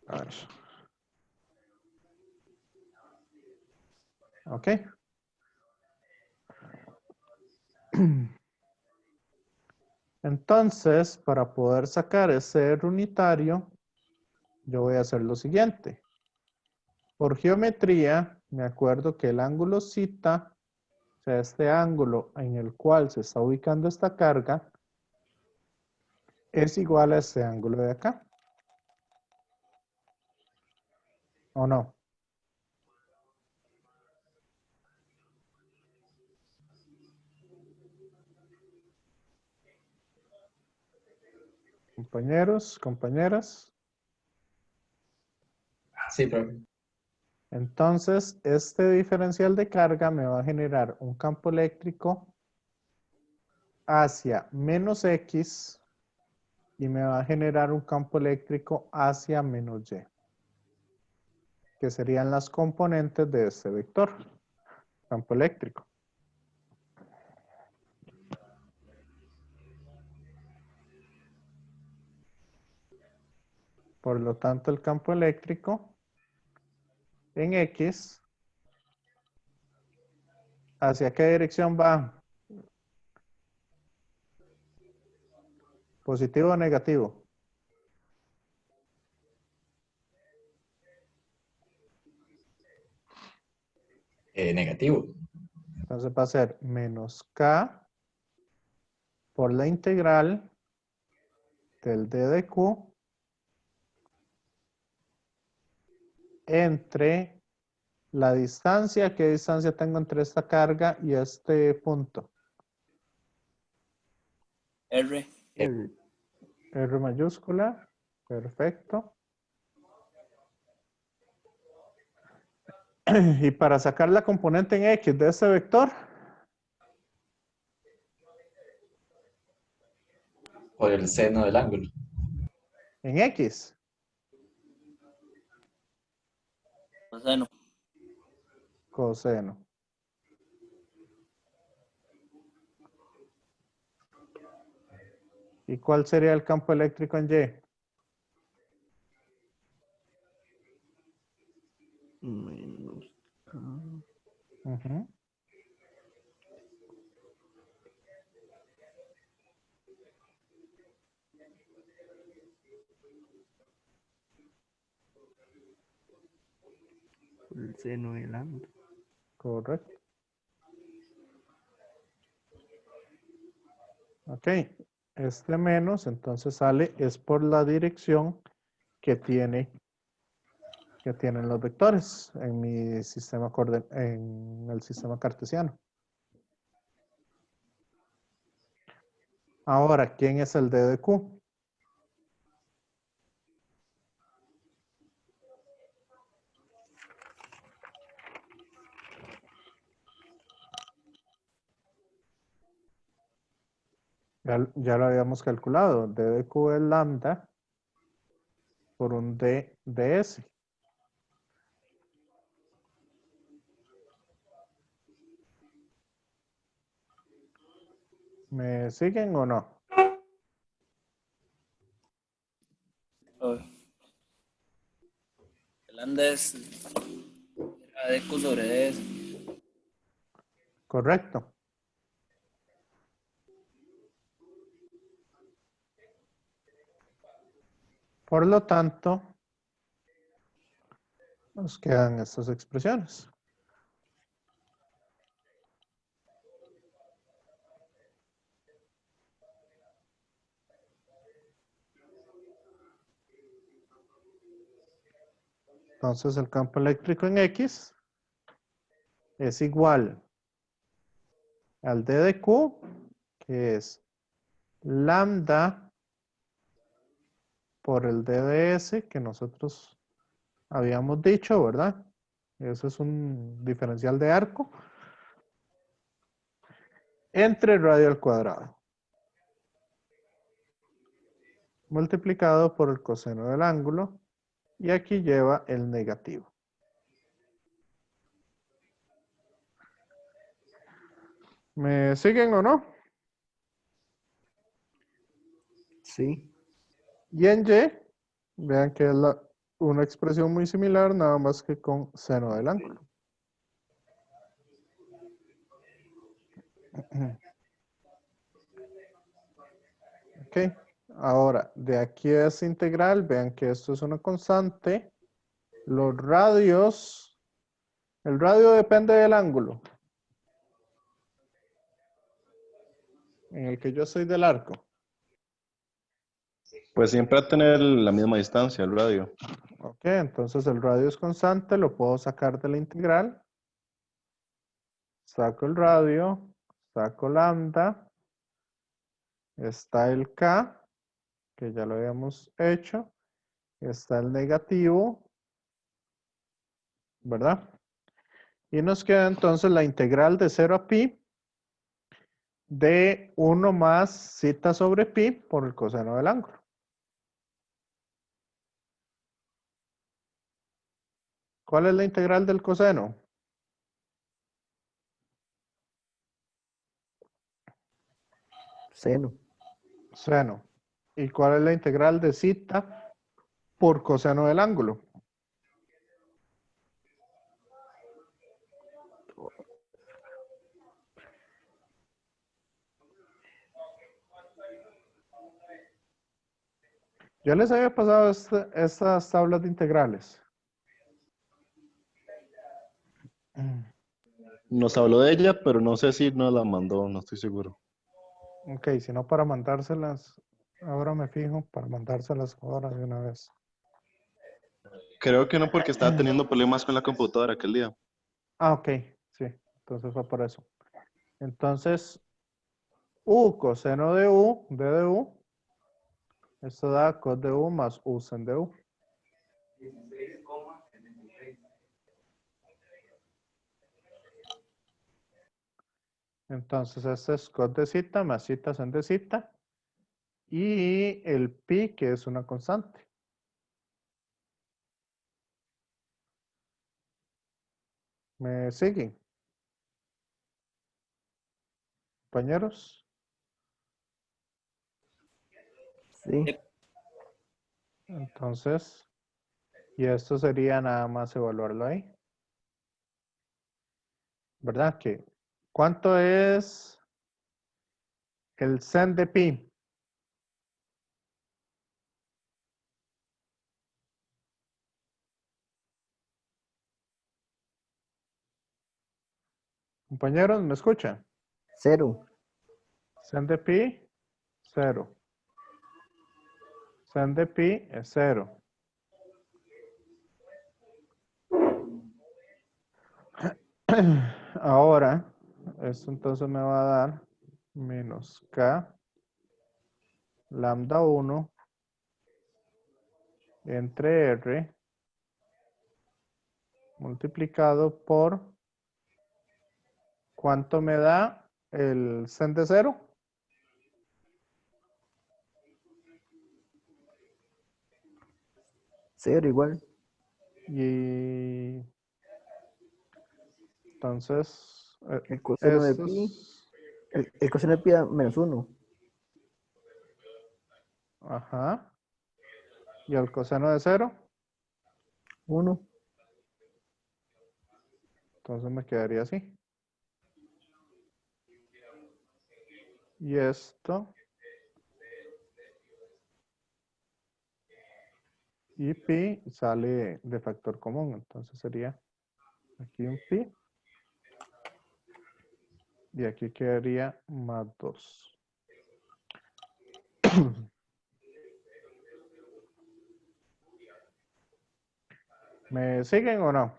A ver. ¿Ok? Entonces, para poder sacar ese R unitario, yo voy a hacer lo siguiente. Por geometría, me acuerdo que el ángulo zeta, o sea, este ángulo en el cual se está ubicando esta carga, es igual a este ángulo de acá. ¿O no? Compañeros, compañeras. Sí, profe. Entonces, este diferencial de carga me va a generar un campo eléctrico hacia menos X y me va a generar un campo eléctrico hacia menos Y, que serían las componentes de este vector, campo eléctrico. Por lo tanto, el campo eléctrico en X, ¿hacia qué dirección va? ¿Positivo o negativo? Negativo. Entonces va a ser menos K por la integral del d de Q entre la distancia. ¿Qué distancia tengo entre esta carga y este punto? R. R. R mayúscula. Perfecto. Y para sacar la componente en X de este vector, Por el seno del ángulo. en X, Coseno. coseno. ¿Y cuál sería el campo eléctrico en Y? Menos K. Ujú. Por el seno de lambda. Correcto. Ok. Este menos, entonces sale, es por la dirección que tienen los vectores en mi sistema en el sistema cartesiano. Ahora, ¿quién es el d de Q? Ya lo habíamos calculado. D de Q es lambda por un D de S. ¿Me siguen o no? El lambda es A de Q sobre DS. Correcto. Por lo tanto, nos quedan estas expresiones. Entonces el campo eléctrico en X es igual al D de Q, que es lambda por el D de S que nosotros habíamos dicho, ¿verdad? Eso es un diferencial de arco entre radio al cuadrado, multiplicado por el coseno del ángulo, y aquí lleva el negativo. ¿Me siguen o no? Sí. Y en Y, vean que es una expresión muy similar, nada más que con seno del ángulo. Ok, ahora de aquí a esa integral, vean que esto es una constante. Los radios, el radio depende del ángulo en el que yo soy del arco. Pues siempre va a tener la misma distancia el radio. Ok, entonces el radio es constante, lo puedo sacar de la integral. Saco el radio, saco lambda. Está el K, que ya lo habíamos hecho. Está el negativo, ¿verdad? Y nos queda entonces la integral de 0 a pi de 1 más zeta sobre pi por el coseno del ángulo. ¿Cuál es la integral del coseno? Seno. Seno. ¿Y cuál es la integral de zeta? por coseno del ángulo. Yo les había pasado estas tablas de integrales. Nos habló de ella, pero no sé si nos la mandó, no estoy seguro. Ok, si no para mandárselas, ahora me fijo para mandárselas ahora de una vez. Creo que no, porque estaba teniendo problemas con la computadora aquel día. Ah, ok, sí, entonces fue por eso. Entonces, U coseno de U, D de U, esto da cos de U más U sen de U. Entonces, este es cos de zeta más zeta sen de zeta. Y el pi, que es una constante. ¿Me siguen, compañeros? Sí. Entonces, y esto sería nada más evaluarlo ahí. ¿Verdad? Que, ¿cuánto es el sen de pi? Compañeros, ¿me escuchan? 0. Sen de pi, 0. Sen de pi es 0. Ahora, esto entonces me va a dar menos k lambda 1 entre r multiplicado por, ¿cuánto me da el sen de 0? Cero igual. Y entonces, El coseno de esto pi. es, El coseno de pi da menos 1. ajá, y el coseno de 0, 1. entonces me quedaría así. Y esto, y pi sale de factor común, entonces sería aquí un pi, y aquí quedaría más 2. ¿Me siguen o no?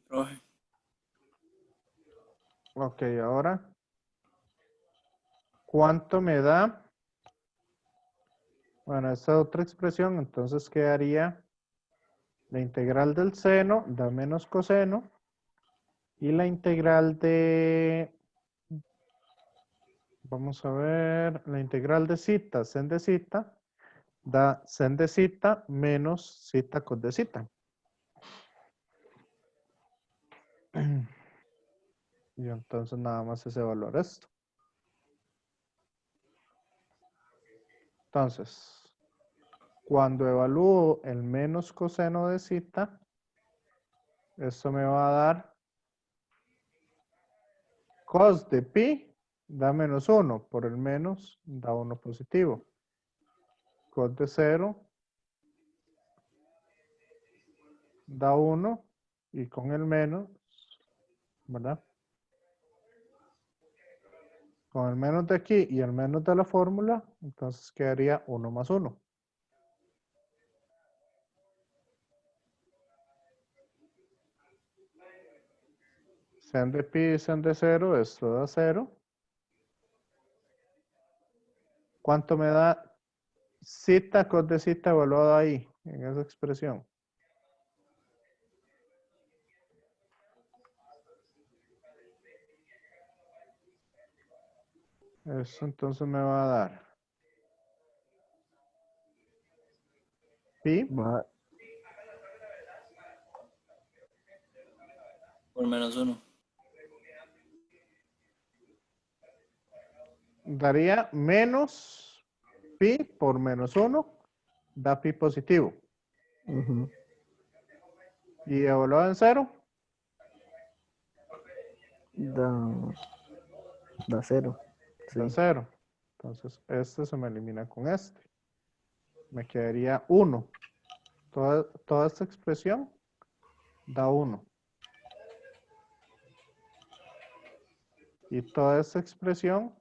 Profe. Ok, ahora, ¿cuánto me da? Bueno, esta otra expresión, entonces quedaría la integral del seno, da menos coseno, y la integral de, vamos a ver, la integral de zeta, sen de zeta, da sen de zeta menos zeta cos de zeta. Y entonces nada más es evaluar esto. Entonces, cuando evalúo el menos coseno de zeta, esto me va a dar cos de pi da menos 1, por el menos da 1 positivo. Cos de 0 da 1 y con el menos, ¿verdad? Con el menos de aquí y el menos de la fórmula, entonces quedaría 1 más 1. Sen de pi y sen de 0, esto da 0. ¿Cuánto me da zeta cos de zeta evaluado ahí, en esa expresión? Eso entonces me va a dar pi Va. Por menos 1. daría menos pi por menos 1, da pi positivo. Ujú. Y evaluado en 0, Da 0. da Sí. 0. Entonces, este se me elimina con este. Me quedaría 1. Toda esta expresión da 1. Y toda esta expresión,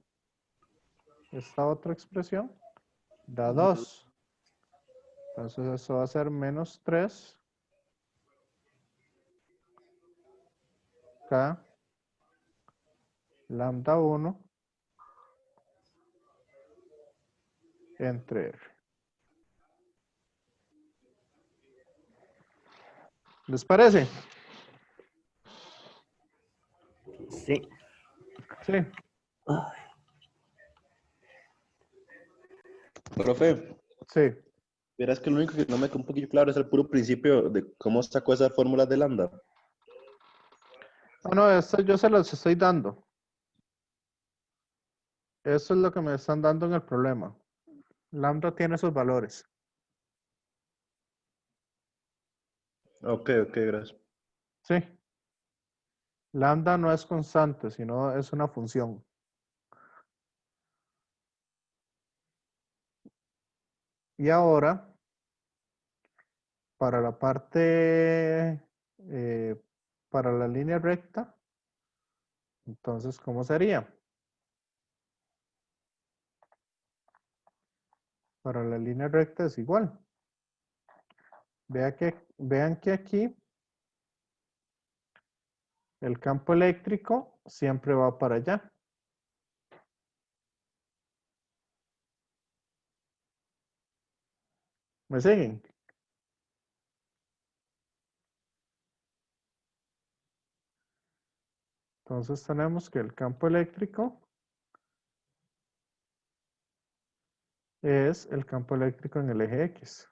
esta otra expresión, da 2. Entonces, eso va a ser menos 3 K lambda 1 entre R. ¿Les parece? Sí. Sí. Profe, Sí. verás que lo único que no me quedó un poquito claro es el puro principio de cómo sacó esas fórmulas de lambda. Bueno, esto yo se los estoy dando. Eso es lo que me están dando en el problema. Lambda tiene sus valores. Ok, gracias. Sí. Lambda no es constante, sino es una función. Y ahora, para la parte, para la línea recta, entonces, ¿cómo sería? Para la línea recta es igual. Vean que aquí el campo eléctrico siempre va para allá. ¿Me siguen? Entonces tenemos que el campo eléctrico es el campo eléctrico en el eje X.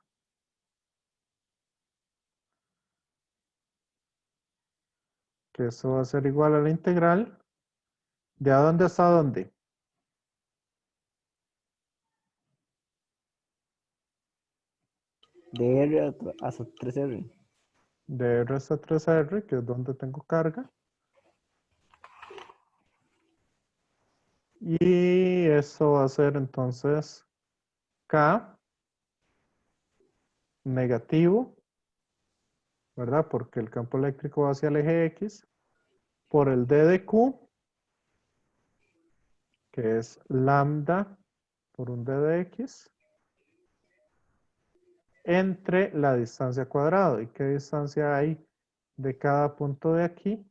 Que eso va a ser igual a la integral. ¿De a dónde hasta dónde? De R hasta 3R. De R hasta 3R, que es donde tengo carga. Y eso va a ser entonces K negativo, ¿verdad? Porque el campo eléctrico va hacia el eje X, por el D de Q, que es lambda por un D de X, entre la distancia cuadrada. ¿Y qué distancia hay de cada punto de aquí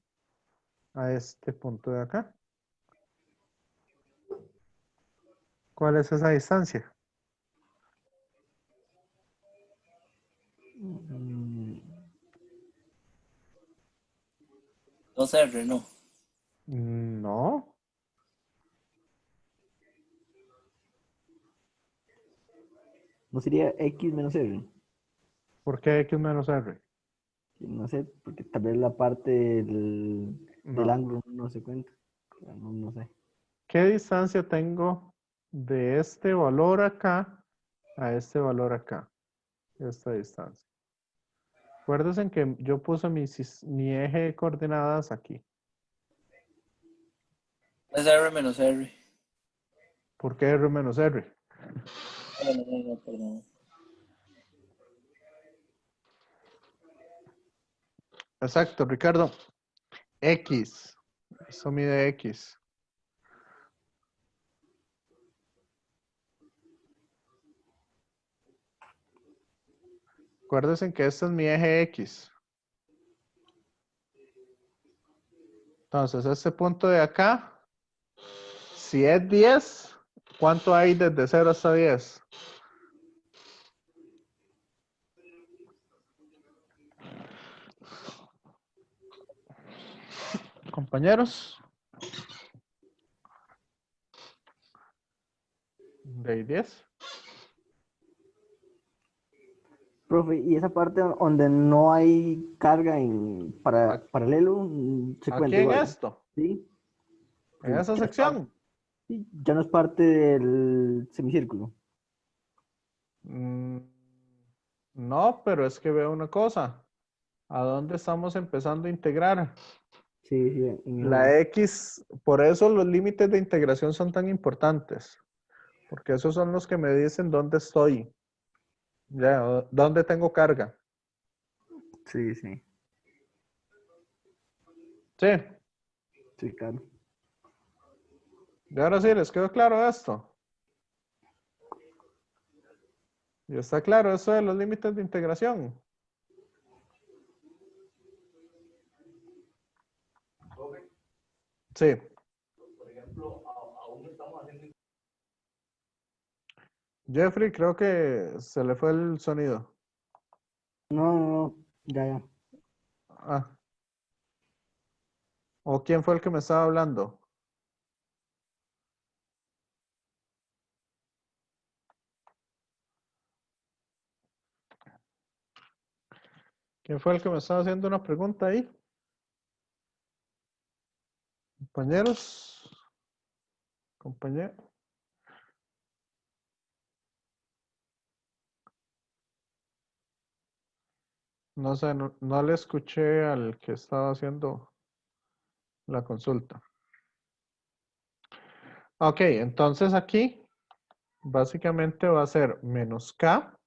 a este punto de acá? ¿Cuál es esa distancia? Mm, 2R, no. No. ¿No sería X menos R? ¿Por qué X menos R? No sé, porque tal vez la parte del No. ángulo no se cuenta. No sé. ¿Qué distancia tengo de este valor acá a este valor acá? Esta distancia. Acuérdense que yo puse mi eje de coordenadas aquí. Es R menos R. ¿Por qué R menos R? No, perdón. Exacto, Ricardo. X. Eso mide X. Acuérdense que este es mi eje X. Entonces, este punto de acá, si es 10, ¿cuánto hay desde 0 hasta 10? Compañeros. De 10. Profe, y esa parte donde no hay carga en paralelo, se Aquí cuenta en igual. esto. ¿Sí? En esa sección. Sí, ya no es parte del semicírculo. Mm, no, pero es que veo una cosa. ¿A dónde estamos empezando a integrar? Sí, sí, en La el... X, por eso los límites de integración son tan importantes, porque esos son los que me dicen dónde estoy, ya, dónde tengo carga. Sí, sí, Sí, sí, claro. y ahora sí, ¿les quedó claro esto? ¿Y está claro eso de los límites de integración? Sí. Jeffrey, creo que se le fue el sonido. No, no, no, ya, ya. Ah, ¿o quién fue el que me estaba hablando? ¿Quién fue el que me estaba haciendo una pregunta ahí? Compañeros, compañeros. No sé, no le escuché al que estaba haciendo la consulta. Ok, entonces aquí básicamente va a ser menos K,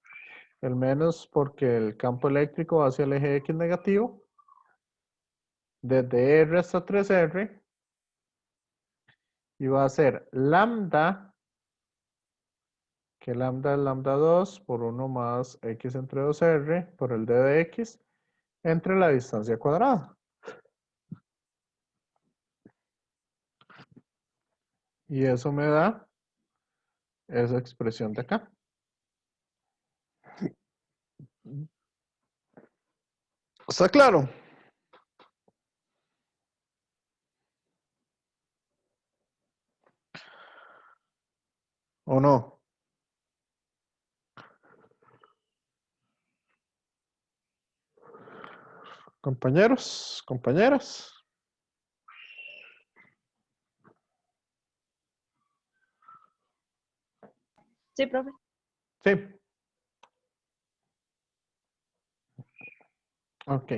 el menos porque el campo eléctrico va hacia el eje X negativo, desde R hasta 3R, y va a ser lambda, que lambda es lambda 2 por 1 más X entre 2R por el D de X entre la distancia cuadrada. Y eso me da esa expresión de acá. ¿Está claro? ¿O no? Compañeros, compañeras. Sí, profe. Sí. Ok.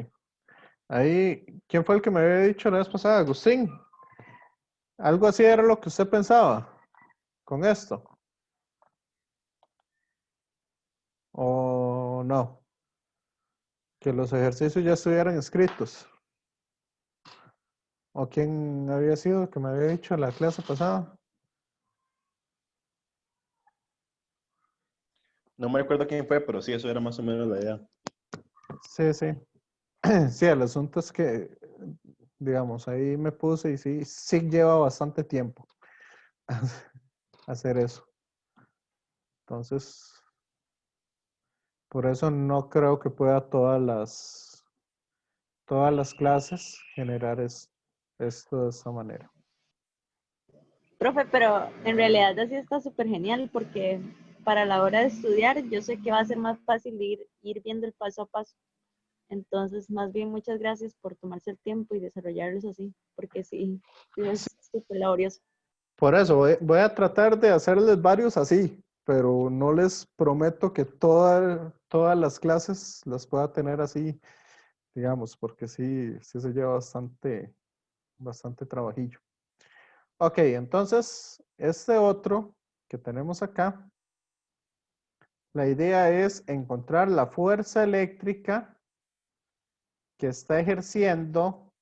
Ahí, ¿quién fue el que me había dicho la vez pasada? Agustín. Algo así era lo que usted pensaba con esto. ¿O no? Que los ejercicios ya estuvieran escritos. ¿O quién había sido que me había dicho la clase pasada? No me recuerdo quién fue, pero sí, eso era más o menos la idea. Sí, sí. Sí, el asunto es que, digamos, ahí me puse y sí, sí lleva bastante tiempo hacer eso. Entonces, por eso no creo que pueda todas las clases generar esto de esta manera. Profe, pero en realidad así está súper genial porque para la hora de estudiar yo sé que va a ser más fácil ir viendo el paso a paso. Entonces, más bien, muchas gracias por tomarse el tiempo y desarrollarlos así, porque sí, sí es súper laborioso. Por eso voy a tratar de hacerles varios así, pero no les prometo que todas las clases las pueda tener así, digamos, porque sí, sí se lleva bastante trabajillo. Ok, entonces, este otro que tenemos acá, la idea es encontrar la fuerza eléctrica que está ejerciendo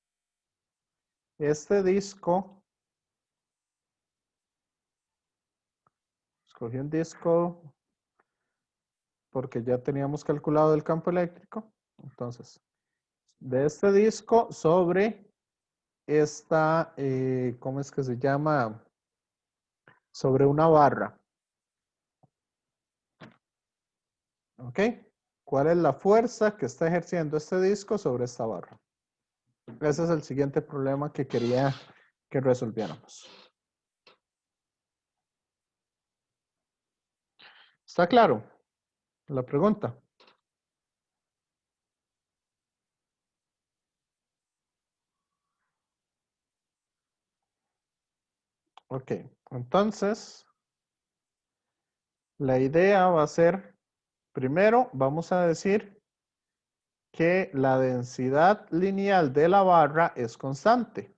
este disco. Escogí un disco porque ya teníamos calculado el campo eléctrico. Entonces, de este disco sobre esta, ¿cómo es que se llama? Sobre una barra. ¿Ok? ¿Cuál es la fuerza que está ejerciendo este disco sobre esta barra? Ese es el siguiente problema que quería que resolviéramos. ¿Está claro la pregunta? Ok, entonces la idea va a ser, primero vamos a decir que la densidad lineal de la barra es constante.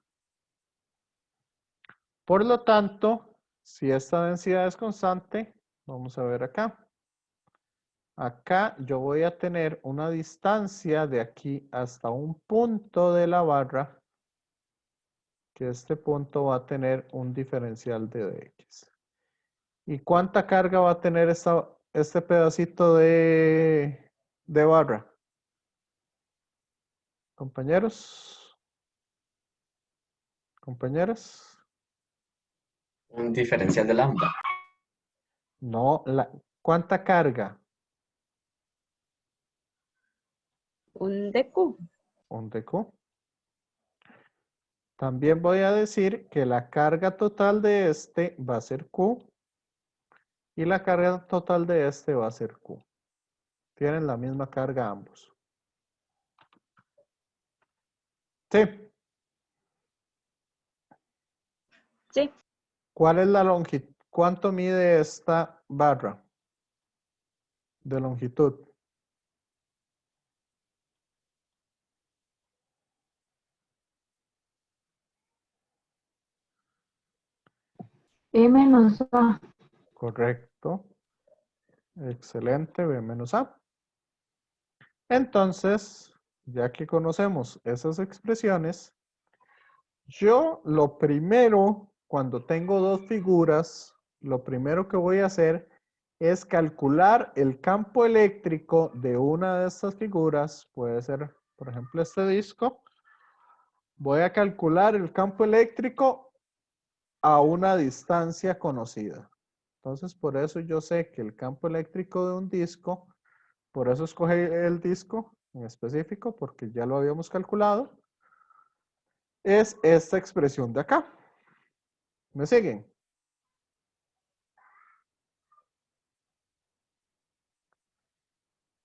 Por lo tanto, si esta densidad es constante, vamos a ver acá. Acá yo voy a tener una distancia de aquí hasta un punto de la barra, que este punto va a tener un diferencial de dx. ¿Y cuánta carga va a tener este pedacito de barra? Compañeros, compañeras. Un diferencial de lambda. No, ¿cuánta carga? Un dq. Un dq. También voy a decir que la carga total de este va a ser Q y la carga total de este va a ser Q. Tienen la misma carga ambos. Sí. Sí. ¿Cuál es la longitud? ¿Cuánto mide esta barra de longitud? B menos A. Correcto. Excelente. B menos A. Entonces, ya que conocemos esas expresiones, yo lo primero, cuando tengo dos figuras, lo primero que voy a hacer es calcular el campo eléctrico de una de estas figuras. Puede ser, por ejemplo, este disco. Voy a calcular el campo eléctrico a una distancia conocida. Entonces, por eso yo sé que el campo eléctrico de un disco, por eso escogí el disco en específico, porque ya lo habíamos calculado, es esta expresión de acá. ¿Me siguen?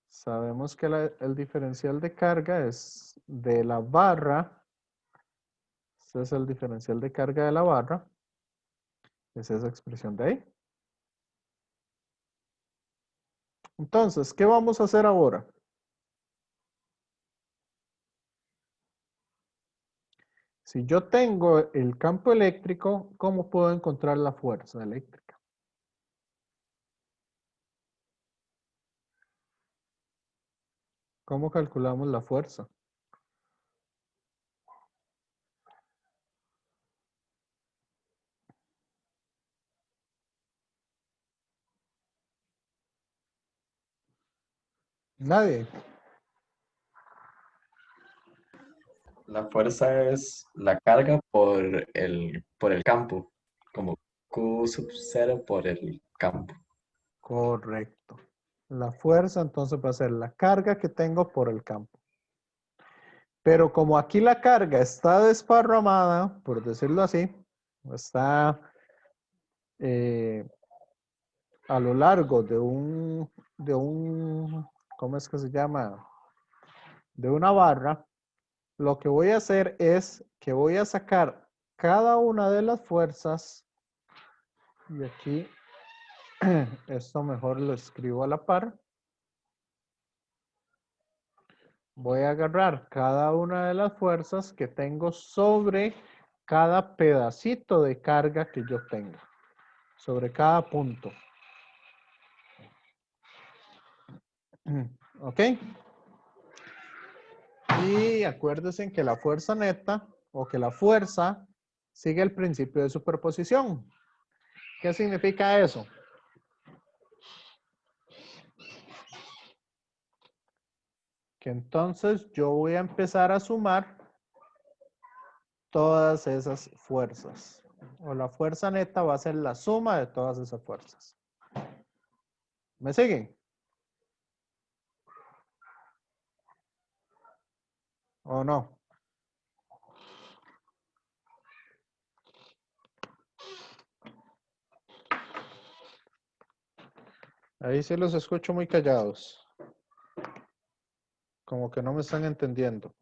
Sabemos que el diferencial de carga es de la barra. Este es el diferencial de carga de la barra. Es esa expresión de ahí. Entonces, ¿qué vamos a hacer ahora? Si yo tengo el campo eléctrico, ¿cómo puedo encontrar la fuerza eléctrica? ¿Cómo calculamos la fuerza? Nadie. La fuerza es la carga por el campo, como Q sub 0 por el campo. Correcto. La fuerza entonces va a ser la carga que tengo por el campo. Pero como aquí la carga está desparramada, por decirlo así, está a lo largo de un, ¿cómo es que se llama? De una barra, lo que voy a hacer es que voy a sacar cada una de las fuerzas, y aquí esto mejor lo escribo a la par. Voy a agarrar cada una de las fuerzas que tengo sobre cada pedacito de carga que yo tenga, sobre cada punto. ¿Ok? Y acuérdense que la fuerza neta o que la fuerza sigue el principio de superposición. ¿Qué significa eso? Que entonces yo voy a empezar a sumar todas esas fuerzas. O la fuerza neta va a ser la suma de todas esas fuerzas. ¿Me siguen? ¿O no? Ahí sí los escucho muy callados. Como que no me están entendiendo.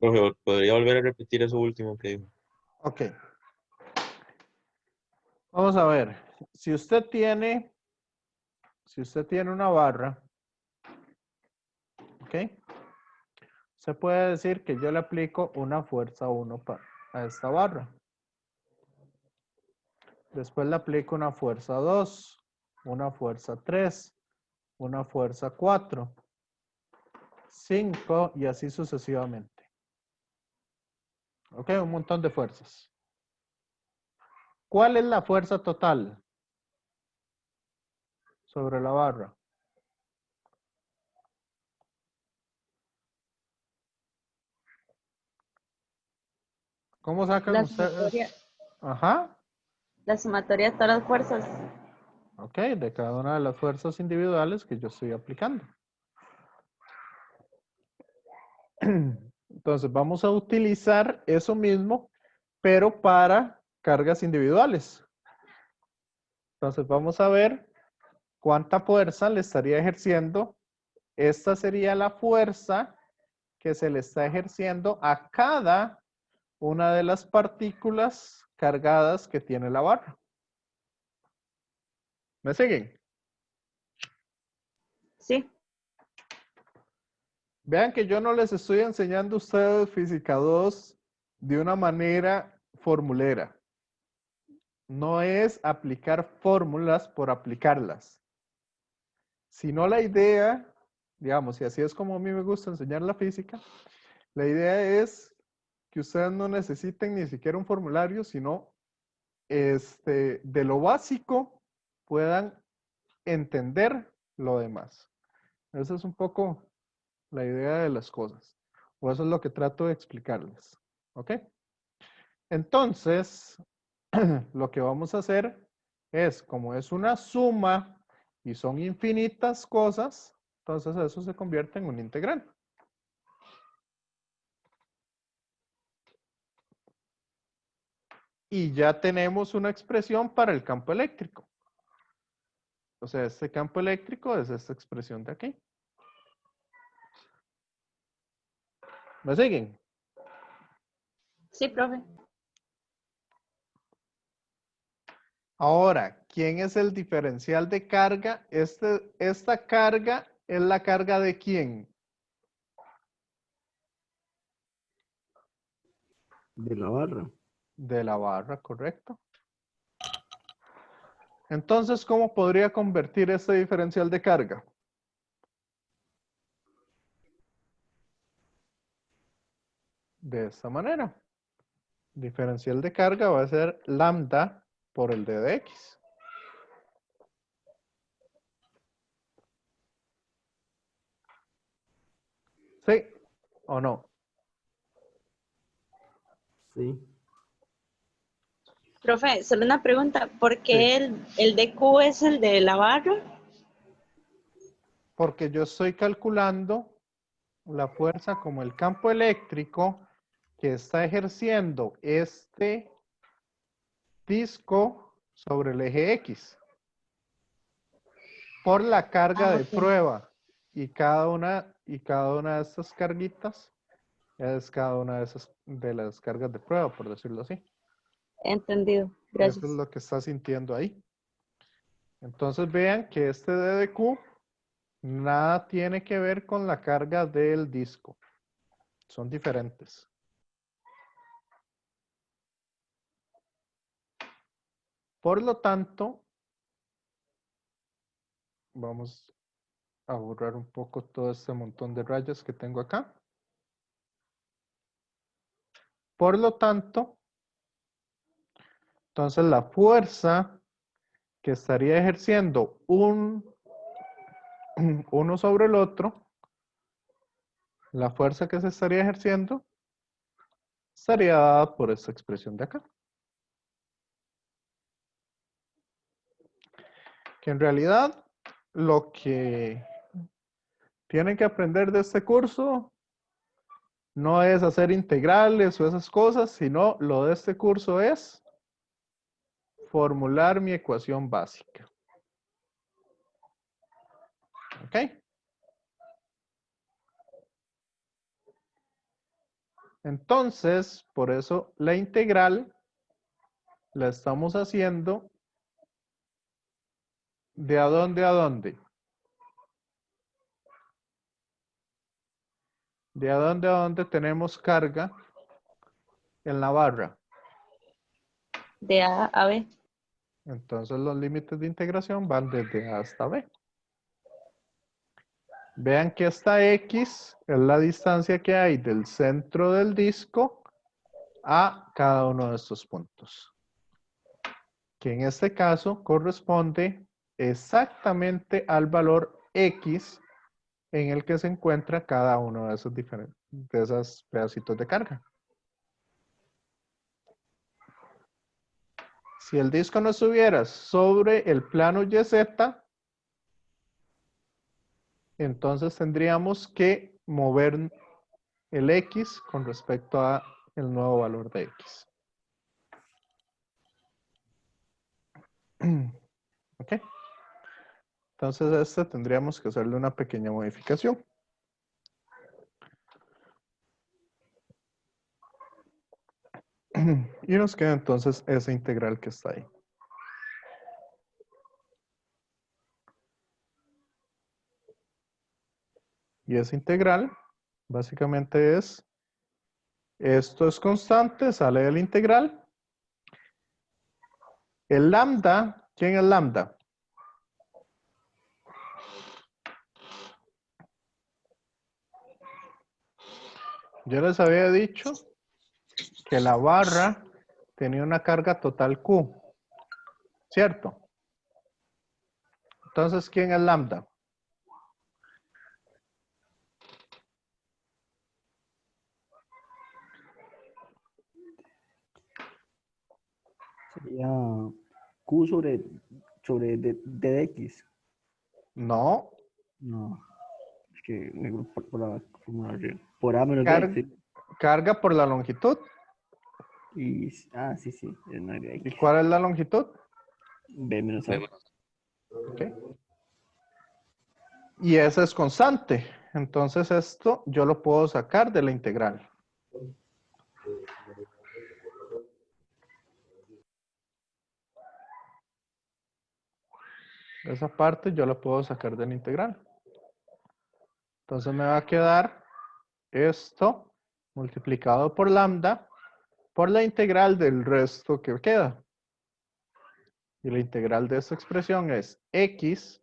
Profe, ¿podría volver a repetir eso último que dijo? Ok. Vamos a ver. Si usted tiene una barra, ¿ok? Se puede decir que yo le aplico una fuerza 1 a esta barra. Después le aplico una fuerza 2, una fuerza 3, una fuerza 4, 5 y así sucesivamente. ¿Ok? Un montón de fuerzas. ¿Cuál es la fuerza total sobre la barra? ¿Cómo sacan La ustedes? sumatoria, Ajá. la sumatoria de todas las fuerzas. Ok, de cada una de las fuerzas individuales que yo estoy aplicando. Entonces vamos a utilizar eso mismo, pero para cargas individuales. Entonces vamos a ver cuánta fuerza le estaría ejerciendo. Esta sería la fuerza que se le está ejerciendo a cada una de las partículas cargadas que tiene la barra. ¿Me siguen? Sí. Vean que yo no les estoy enseñando a ustedes Física 2 de una manera formulera. No es aplicar fórmulas por aplicarlas. Sino la idea, digamos, y así es como a mí me gusta enseñar la física, la idea es que ustedes no necesiten ni siquiera un formulario, sino de lo básico puedan entender lo demás. Esa es un poco la idea de las cosas. O eso es lo que trato de explicarles. ¿Ok? Entonces, lo que vamos a hacer es, como es una suma y son infinitas cosas, entonces eso se convierte en un integral. Y ya tenemos una expresión para el campo eléctrico. O sea, este campo eléctrico es esta expresión de aquí. ¿Me siguen? Sí, profe. Ahora, ¿quién es el diferencial de carga? Esta carga es la carga de quién? De la barra. De la barra, correcto. Entonces, ¿cómo podría convertir este diferencial de carga? De esta manera. Diferencial de carga va a ser lambda por el d de x. ¿Sí o no? Sí. Profe, solo una pregunta. ¿Por Sí. qué el DQ es el de la barra? Porque yo estoy calculando la fuerza como el campo eléctrico que está ejerciendo este disco sobre el eje X por la carga de Ok. prueba y cada una de estas carguitas es cada una de las cargas de prueba, por decirlo así. Entendido. Eso Gracias. es lo que está sintiendo ahí. Entonces vean que este D de Q nada tiene que ver con la carga del disco. Son diferentes. Por lo tanto, vamos a borrar un poco todo este montón de rayas que tengo acá. Por lo tanto, entonces la fuerza que estaría ejerciendo uno sobre el otro, la fuerza que se estaría ejerciendo, estaría dada por esta expresión de acá. Que en realidad lo que tienen que aprender de este curso no es hacer integrales o esas cosas, sino lo de este curso es formular mi ecuación básica. ¿Ok? Entonces, por eso la integral la estamos haciendo ¿de a dónde a dónde? ¿De a dónde a dónde tenemos carga en la barra? De A a B. Entonces los límites de integración van desde A hasta B. Vean que esta X es la distancia que hay del centro del disco a cada uno de estos puntos. Que en este caso corresponde exactamente al valor X en el que se encuentra cada uno de esos pedacitos de carga. Si el disco no estuviera sobre el plano YZ, entonces tendríamos que mover el X con respecto a el nuevo valor de X. ¿Ok? Entonces tendríamos que hacerle una pequeña modificación. Y nos queda entonces esa integral que está ahí. Y esa integral básicamente es, esto es constante, sale de la integral. El lambda, ¿quién es lambda? Yo les había dicho que la barra tenía una carga total Q, ¿cierto? Entonces, ¿quién es lambda? Sería Q sobre dx. No. No. Es que me voy por la fórmula de arriba. Por A menos Car- B. Sí. Carga por la longitud. Sí, sí. No era ¿Y X. cuál es la longitud? B menos A. Ok. Y esa es constante. Entonces esto yo lo puedo sacar de la integral. Esa parte yo la puedo sacar de la integral. Entonces me va a quedar esto multiplicado por lambda por la integral del resto que queda. Y la integral de esta expresión es x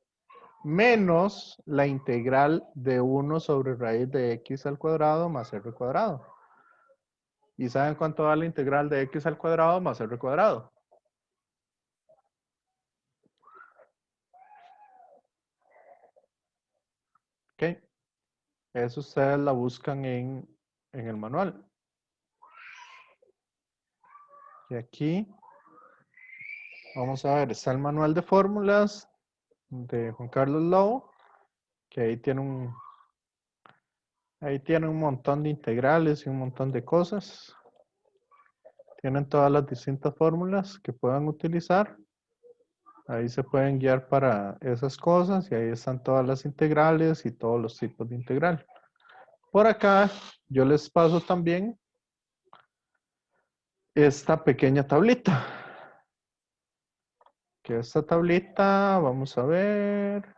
menos la integral de 1 sobre raíz de x al cuadrado más r cuadrado. ¿Y saben cuánto da la integral de x al cuadrado más r cuadrado? Ok. Eso ustedes la buscan en el manual. Y aquí, vamos a ver, está el manual de fórmulas de Juan Carlos Lobo, que ahí tiene un montón de integrales y un montón de cosas. Tienen todas las distintas fórmulas que puedan utilizar. Ahí se pueden guiar para esas cosas y ahí están todas las integrales y todos los tipos de integral. Por acá yo les paso también esta pequeña tablita. Que esta tablita, vamos a ver.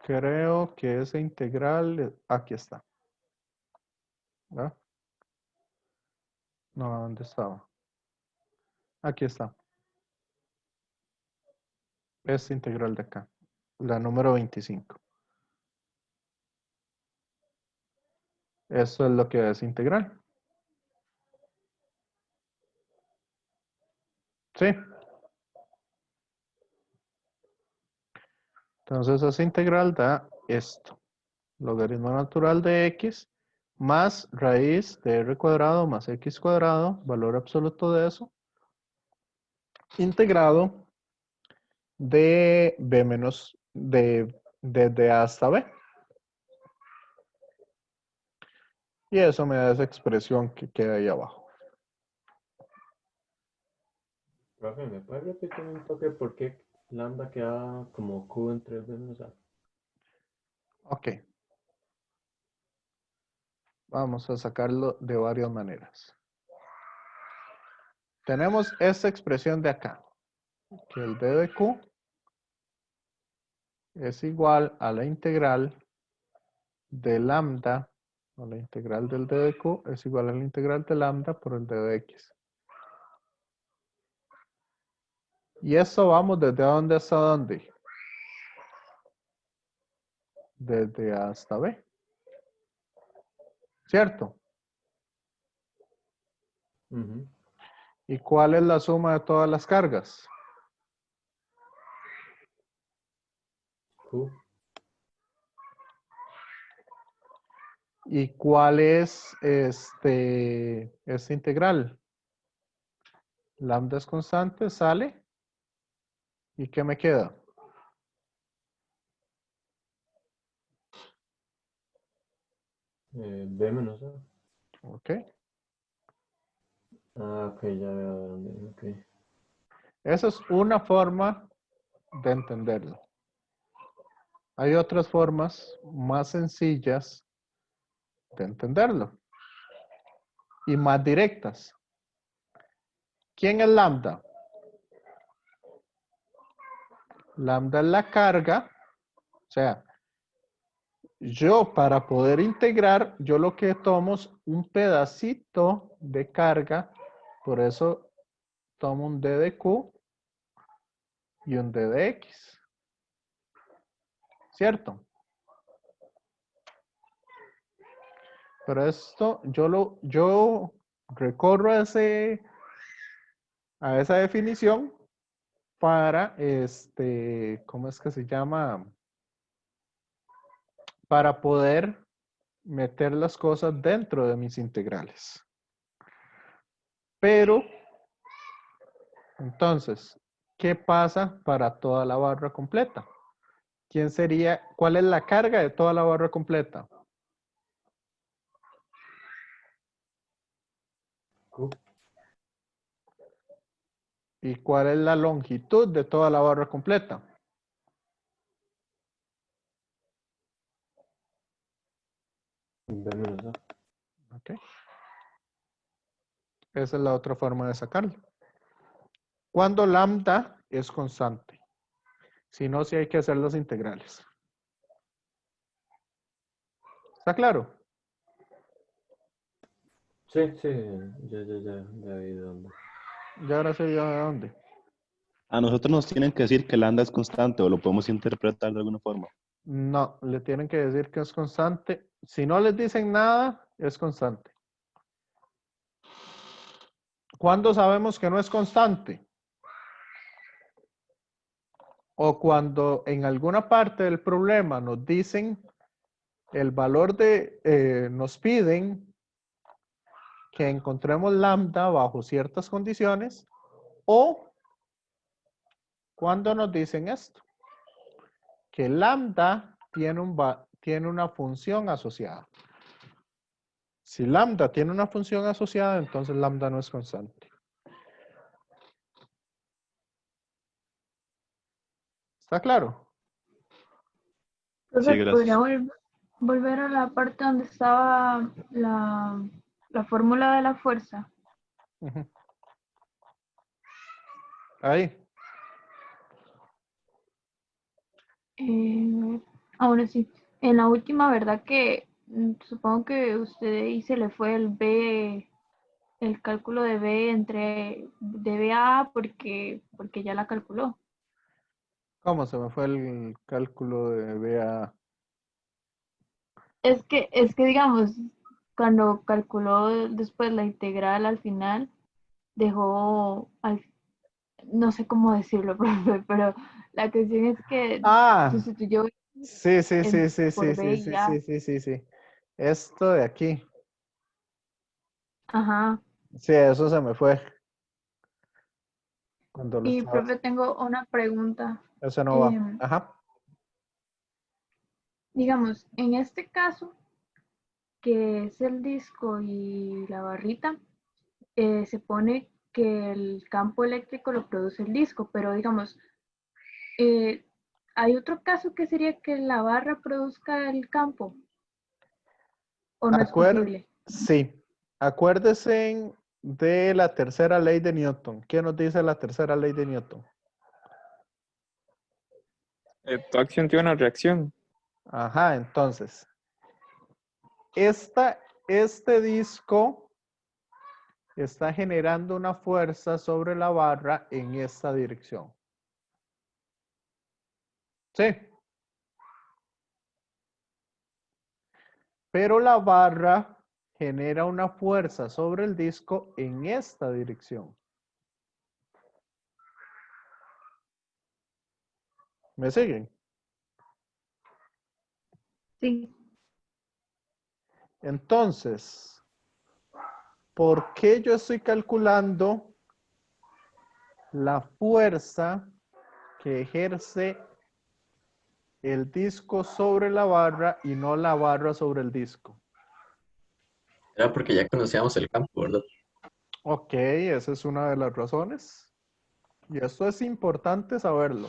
Creo que esa integral, aquí está. ¿Verdad? No, ¿dónde estaba? Aquí está. Esta integral de acá. La número 25. Eso es lo que es integral. Sí. Entonces esa integral da esto. Logaritmo natural de x más raíz de r cuadrado más x cuadrado, valor absoluto de eso, integrado de b menos, desde a hasta b. Y eso me da esa expresión que queda ahí abajo. Profe, ¿me puede repetir un toque por qué lambda queda como Q en 3 b menos A? Ok. Vamos a sacarlo de varias maneras. Tenemos esta expresión de acá, que el d de q es igual a la integral de lambda, o la integral del d de q es igual a la integral de lambda por el d de x. Y esto vamos desde dónde hasta dónde. Desde A hasta B. ¿Cierto? Ujú. ¿Y cuál es la suma de todas las cargas? Q. ¿Y cuál es esta integral? Lambda es constante, sale. ¿Y qué me queda? B menos A. Ok. Ah, ok, ya veo de dónde. Ok. Esa es una forma de entenderlo. Hay otras formas más sencillas de entenderlo y más directas. ¿Quién es lambda? Lambda es la carga, o sea, yo para poder integrar, yo lo que tomo es un pedacito de carga, por eso tomo un d de q y un d de x. ¿Cierto? Pero esto yo recorro a esa definición para ¿cómo es que se llama? Para poder meter las cosas dentro de mis integrales. Pero, entonces, ¿qué pasa para toda la barra completa? ¿Cuál es la carga de toda la barra completa? Q. ¿Y cuál es la longitud de toda la barra completa? B menos A. Ok. Esa es la otra forma de sacarlo. Cuando lambda es constante. Si no, sí hay que hacer los integrales. ¿Está claro? Sí, ya vi de dónde. Ya ahora sé yo de dónde. A nosotros nos tienen que decir que lambda es constante o lo podemos interpretar de alguna forma. No, le tienen que decir que es constante. Si no les dicen nada, es constante. ¿Cuándo sabemos que no es constante? O cuando en alguna parte del problema nos dicen el valor nos piden que encontremos lambda bajo ciertas condiciones, o cuando nos dicen esto, que lambda tiene una función asociada. Si lambda tiene una función asociada, entonces lambda no es constante. ¿Está claro? Entonces, Sí, podría gracias. volver a la parte donde estaba la fórmula de la fuerza. Ujú. Ahí. Ahora sí, en la última, ¿verdad? Que supongo que usted ahí se le fue el cálculo de B entre de B a A porque ya la calculó. ¿Cómo se me fue el cálculo de BA? Es que digamos, cuando calculó después la integral al final, dejó, no sé cómo decirlo, profe, pero la cuestión es que Ah, sustituyó sí, sí, sí, sí, por sí, B sí, y sí, A. sí, sí, sí, sí. Esto de aquí. Ajá. Sí, eso se me fue cuando lo Y estaba. profe, tengo una pregunta. Eso no va. Em, Ajá. digamos, en este caso, que es el disco y la barrita, se pone que el campo eléctrico lo produce el disco, pero digamos, eh, hay otro caso que sería que la barra produzca el campo, ¿O no es posible? Sí. Acuérdese de la tercera ley de Newton. ¿Qué nos dice la tercera ley de Newton? Toda acción tiene una reacción. Ajá, entonces. Este disco está generando una fuerza sobre la barra en esta dirección. Sí. Pero la barra genera una fuerza sobre el disco en esta dirección. ¿Me siguen? Sí. Entonces, ¿por qué yo estoy calculando la fuerza que ejerce el disco sobre la barra y no la barra sobre el disco? Era porque ya conocíamos el campo, ¿verdad? Ok, esa es una de las razones. Y esto es importante saberlo.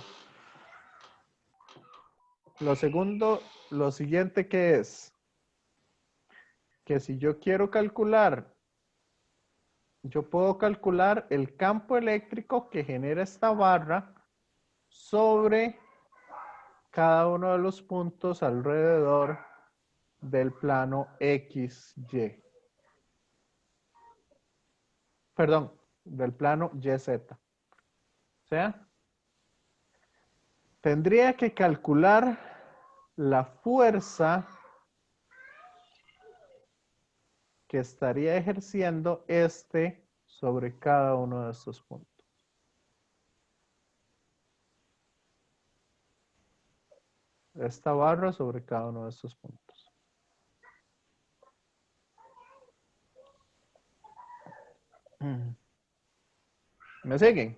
Lo siguiente que es, que si yo quiero calcular, yo puedo calcular el campo eléctrico que genera esta barra sobre cada uno de los puntos alrededor del plano XY. Perdón, del plano YZ. O sea, tendría que calcular la fuerza que estaría ejerciendo este sobre cada uno de estos puntos. Esta barra sobre cada uno de estos puntos. ¿Me siguen?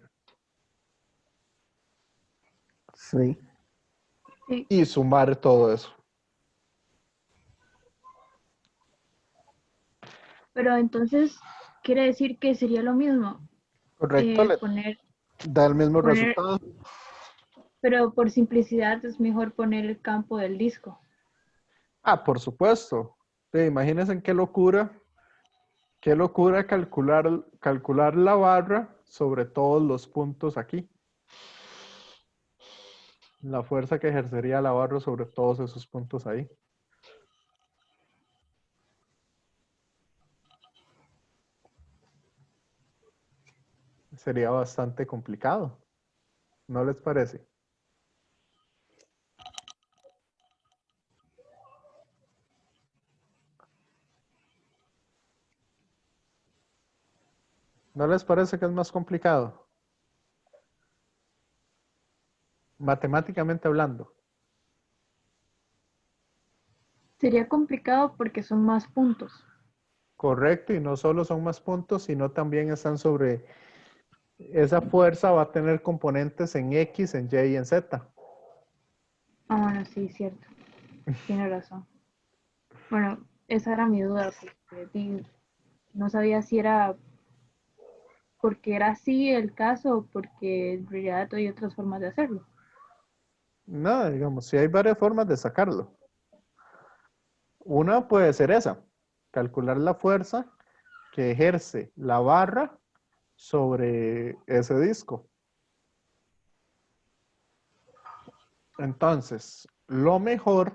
Sí. Y sumar todo eso. Pero entonces quiere decir que sería lo mismo. Correcto, le da el mismo resultado. Pero por simplicidad es mejor poner el campo del disco. Ah, por supuesto. Sí, imagínense qué locura calcular la barra sobre todos los puntos aquí. La fuerza que ejercería la barra sobre todos esos puntos ahí. Sería bastante complicado. ¿No les parece? ¿No les parece que es más complicado? Matemáticamente hablando. Sería complicado porque son más puntos. Correcto, y no solo son más puntos, sino también están sobre... Esa fuerza va a tener componentes en X, en Y y en Z. Ah, bueno, sí, cierto. Tiene razón. Bueno, esa era mi duda, porque no sabía si era porque era así el caso o porque en realidad hay otras formas de hacerlo. No, digamos, sí hay varias formas de sacarlo. Una puede ser esa, calcular la fuerza que ejerce la barra sobre ese disco. Entonces, lo mejor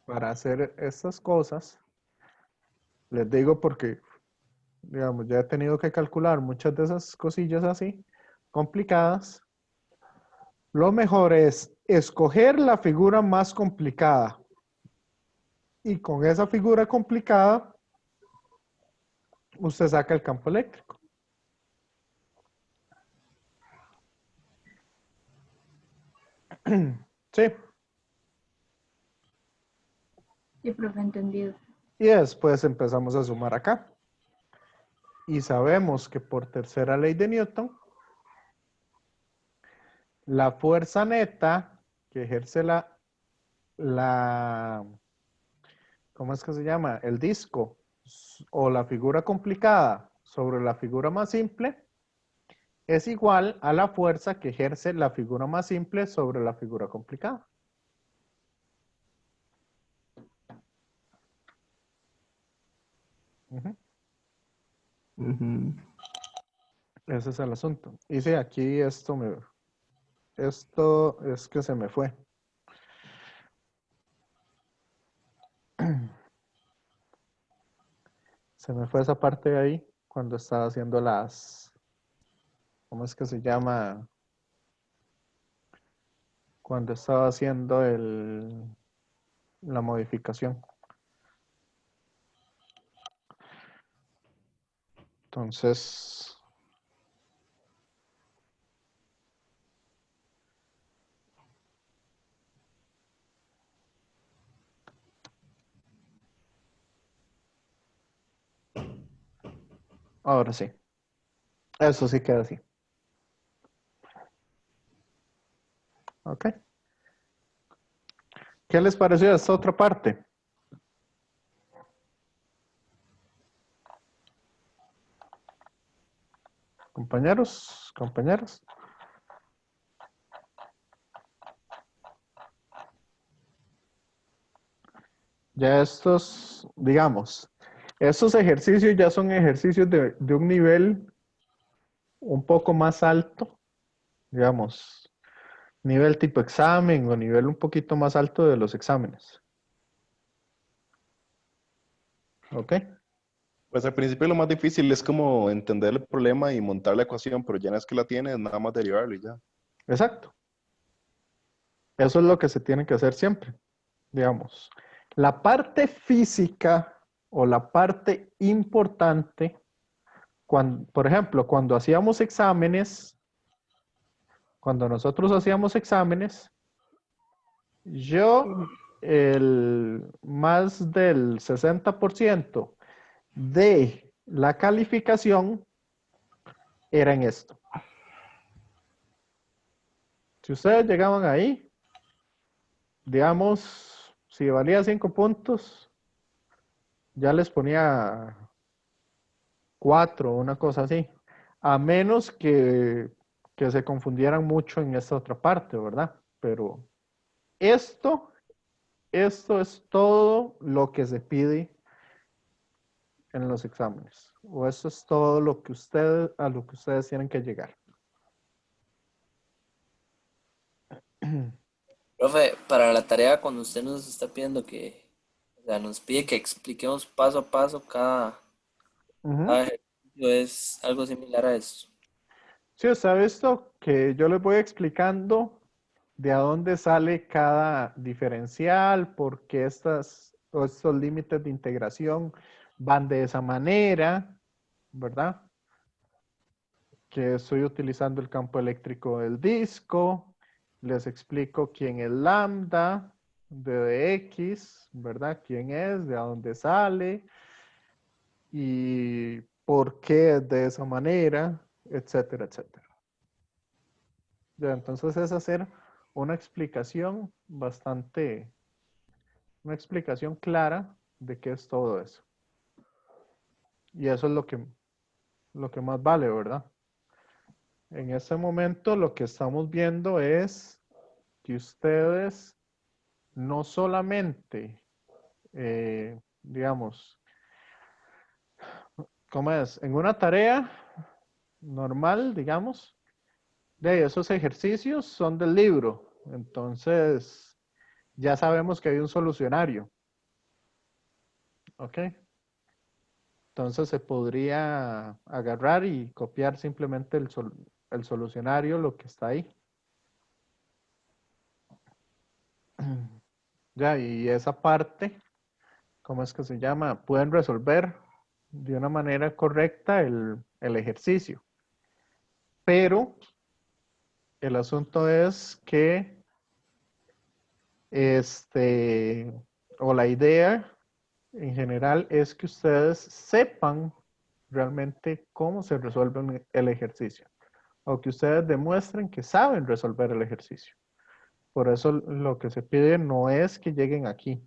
para hacer estas cosas, les digo porque, digamos, ya he tenido que calcular muchas de esas cosillas así, complicadas. Lo mejor es escoger la figura más complicada. Y con esa figura complicada, usted saca el campo eléctrico. Sí. Sí, profe, entendido. Y después empezamos a sumar acá. Y sabemos que por tercera ley de Newton, la fuerza neta que ejerce ¿cómo es que se llama? El disco o la figura complicada sobre la figura más simple es igual a la fuerza que ejerce la figura más simple sobre la figura complicada. Ujú. Ujú. Ese es el asunto. Y sí, aquí esto es que se me fue. Se me fue esa parte de ahí cuando estaba haciendo ¿cómo es que se llama? Cuando estaba haciendo la modificación. Entonces, ahora sí. Eso sí queda así. ¿Ok? ¿Qué les pareció esta otra parte? Compañeros, compañeras. Ya estos, digamos, estos ejercicios ya son ejercicios de un nivel un poco más alto, digamos, nivel tipo examen o nivel un poquito más alto de los exámenes. ¿Ok? Pues al principio lo más difícil es como entender el problema y montar la ecuación, pero ya no es que la tienes, nada más derivarlo y ya. Exacto. Eso es lo que se tiene que hacer siempre. Digamos, la parte física o la parte importante, por ejemplo, cuando nosotros hacíamos exámenes, más del 60% de la calificación era en esto. Si ustedes llegaban ahí, digamos, si valía 5 puntos, ya les ponía 4, una cosa así. A menos que se confundieran mucho en esta otra parte, ¿verdad? Pero esto, esto es todo lo que se pide en los exámenes. O eso es todo lo que a lo que ustedes tienen que llegar. Profe, para la tarea, cuando usted nos está pidiendo o sea, nos pide que expliquemos paso a paso cada ejercicio, es algo similar a esto. Sí, usted ha visto que yo les voy explicando de a dónde sale cada diferencial, por qué estos límites de integración van de esa manera, ¿verdad? Que estoy utilizando el campo eléctrico del disco, les explico quién es lambda de X, ¿verdad? ¿Quién es? ¿De dónde sale? Y por qué es de esa manera, etcétera, etcétera. Ya, entonces es hacer una explicación una explicación clara de qué es todo eso. Y eso es lo que más vale, ¿verdad? En este momento lo que estamos viendo es que ustedes no solamente, digamos, ¿cómo es? En una tarea normal, digamos, de esos ejercicios son del libro. Entonces, ya sabemos que hay un solucionario. ¿Ok? Entonces se podría agarrar y copiar simplemente el solucionario, lo que está ahí. Ya, y esa parte, ¿cómo es que se llama? Pueden resolver de una manera correcta el ejercicio. Pero el asunto es que, o la idea en general es que ustedes sepan realmente cómo se resuelve el ejercicio. O que ustedes demuestren que saben resolver el ejercicio. Por eso lo que se pide no es que lleguen aquí.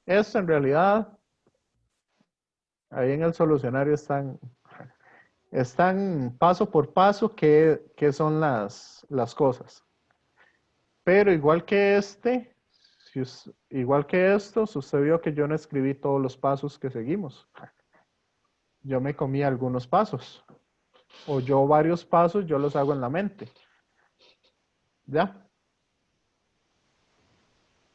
Esto en realidad, ahí en el solucionario están paso por paso qué son las cosas. Pero igual que igual que esto, usted vio que yo no escribí todos los pasos que seguimos. Yo me comí algunos pasos. O yo varios pasos, yo los hago en la mente. ¿Ya?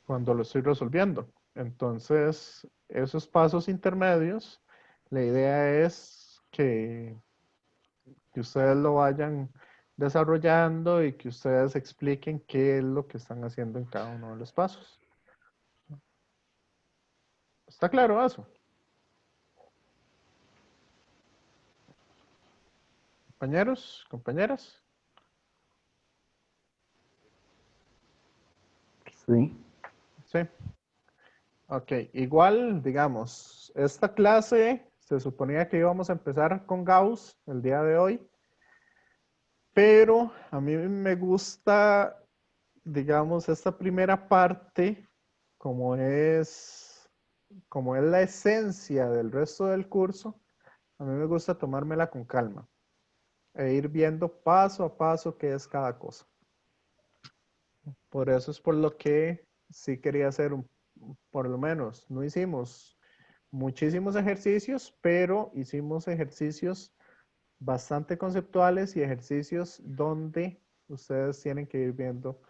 Cuando lo estoy resolviendo. Entonces, esos pasos intermedios, la idea es que ustedes lo vayan desarrollando y que ustedes expliquen qué es lo que están haciendo en cada uno de los pasos. ¿Está claro eso? Compañeros, compañeras. Sí. Sí. Ok, igual, digamos, esta clase se suponía que íbamos a empezar con Gauss el día de hoy, pero a mí me gusta, digamos, esta primera parte, como es la esencia del resto del curso, a mí me gusta tomármela con calma e ir viendo paso a paso qué es cada cosa. Por eso es por lo que sí quería hacer por lo menos, no hicimos muchísimos ejercicios, pero hicimos ejercicios bastante conceptuales y ejercicios donde ustedes tienen que ir viendo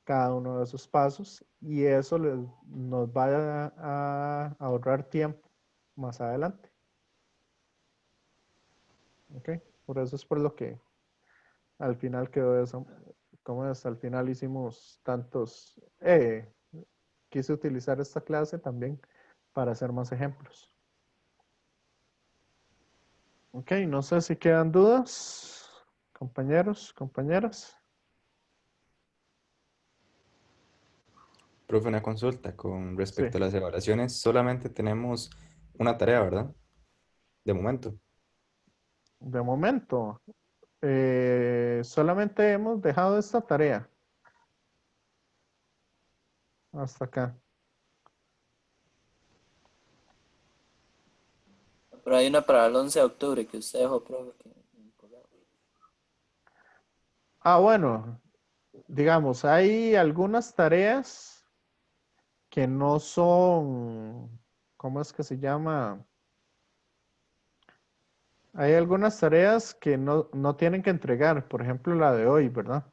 cada uno de esos pasos y eso nos va a ahorrar tiempo más adelante. ¿Ok? Por eso es por lo que al final quedó eso. Como es, al final hicimos tantos, quise utilizar esta clase también para hacer más ejemplos. Ok, no sé si quedan dudas, compañeros, compañeras. Profe, una consulta con Sí, respecto a las evaluaciones. Solamente tenemos una tarea, ¿verdad? De momento. de momento, solamente hemos dejado esta tarea hasta acá. Pero hay una para el 11 de octubre que usted dejó, profe. Ah, bueno, digamos, hay algunas tareas que no son, ¿cómo es que se llama? Hay algunas tareas que no tienen que entregar, por ejemplo, la de hoy, ¿verdad?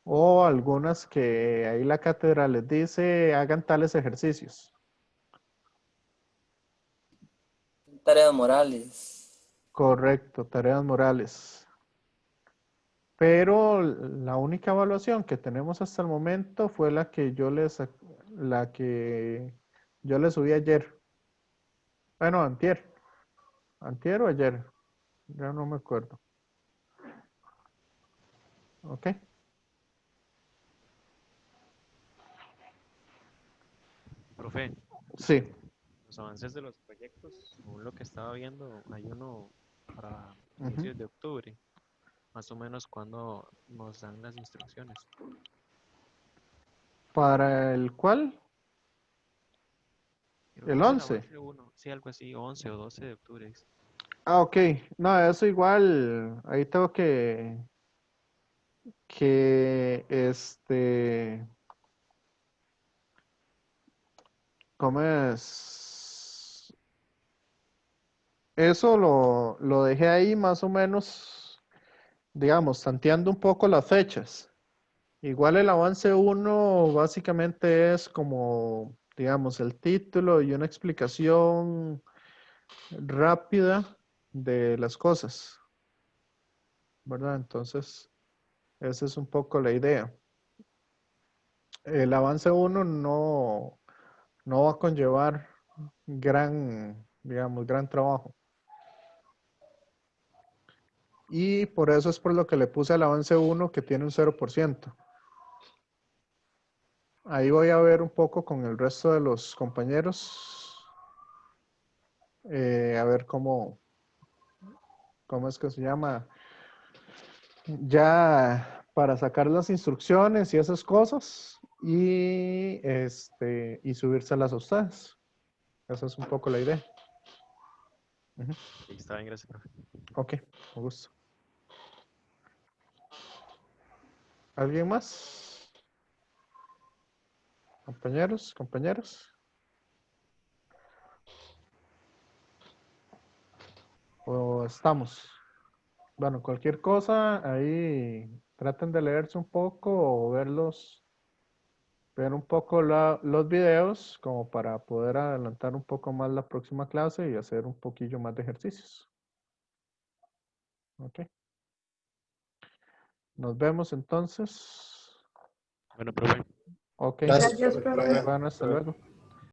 O algunas que ahí la cátedra les dice hagan tales ejercicios. Tareas morales. Correcto, tareas morales. Pero la única evaluación que tenemos hasta el momento fue la que yo les subí ayer. Bueno, antier. Antier o ayer. Ya no me acuerdo. ¿Ok? Profe, Sí. los avances de los proyectos, según lo que estaba viendo, hay uno para Ujú. inicios de octubre, más o menos cuando nos dan las instrucciones. ¿Para el cuál? Creo que El es el 11. avance 1, sí, algo así, 11 o 12 de octubre. Dice. Ah, ok. No, eso igual, ahí tengo ¿cómo es? Eso lo dejé ahí más o menos, digamos, tanteando un poco las fechas. Igual el avance 1 básicamente es como, digamos, el título y una explicación rápida de las cosas, ¿verdad? Entonces, esa es un poco la idea. El avance 1 no va a conllevar gran trabajo. Y por eso es por lo que le puse al avance 1 que tiene un 0%. Ahí voy a ver un poco con el resto de los compañeros. A ver cómo es que se llama. Ya para sacar las instrucciones y esas cosas. Y subírselas a ustedes. Esa es un poco la idea. Ujú. Sí, está bien, gracias, profe. Ok, con gusto. ¿Alguien más? Compañeros, compañeras. ¿O estamos? Bueno, cualquier cosa, ahí traten de leerse un poco o ver un poco los videos como para poder adelantar un poco más la próxima clase y hacer un poquillo más de ejercicios. Ok. Nos vemos entonces. Bueno, profe. Ok. Gracias, profe. Bueno, hasta luego.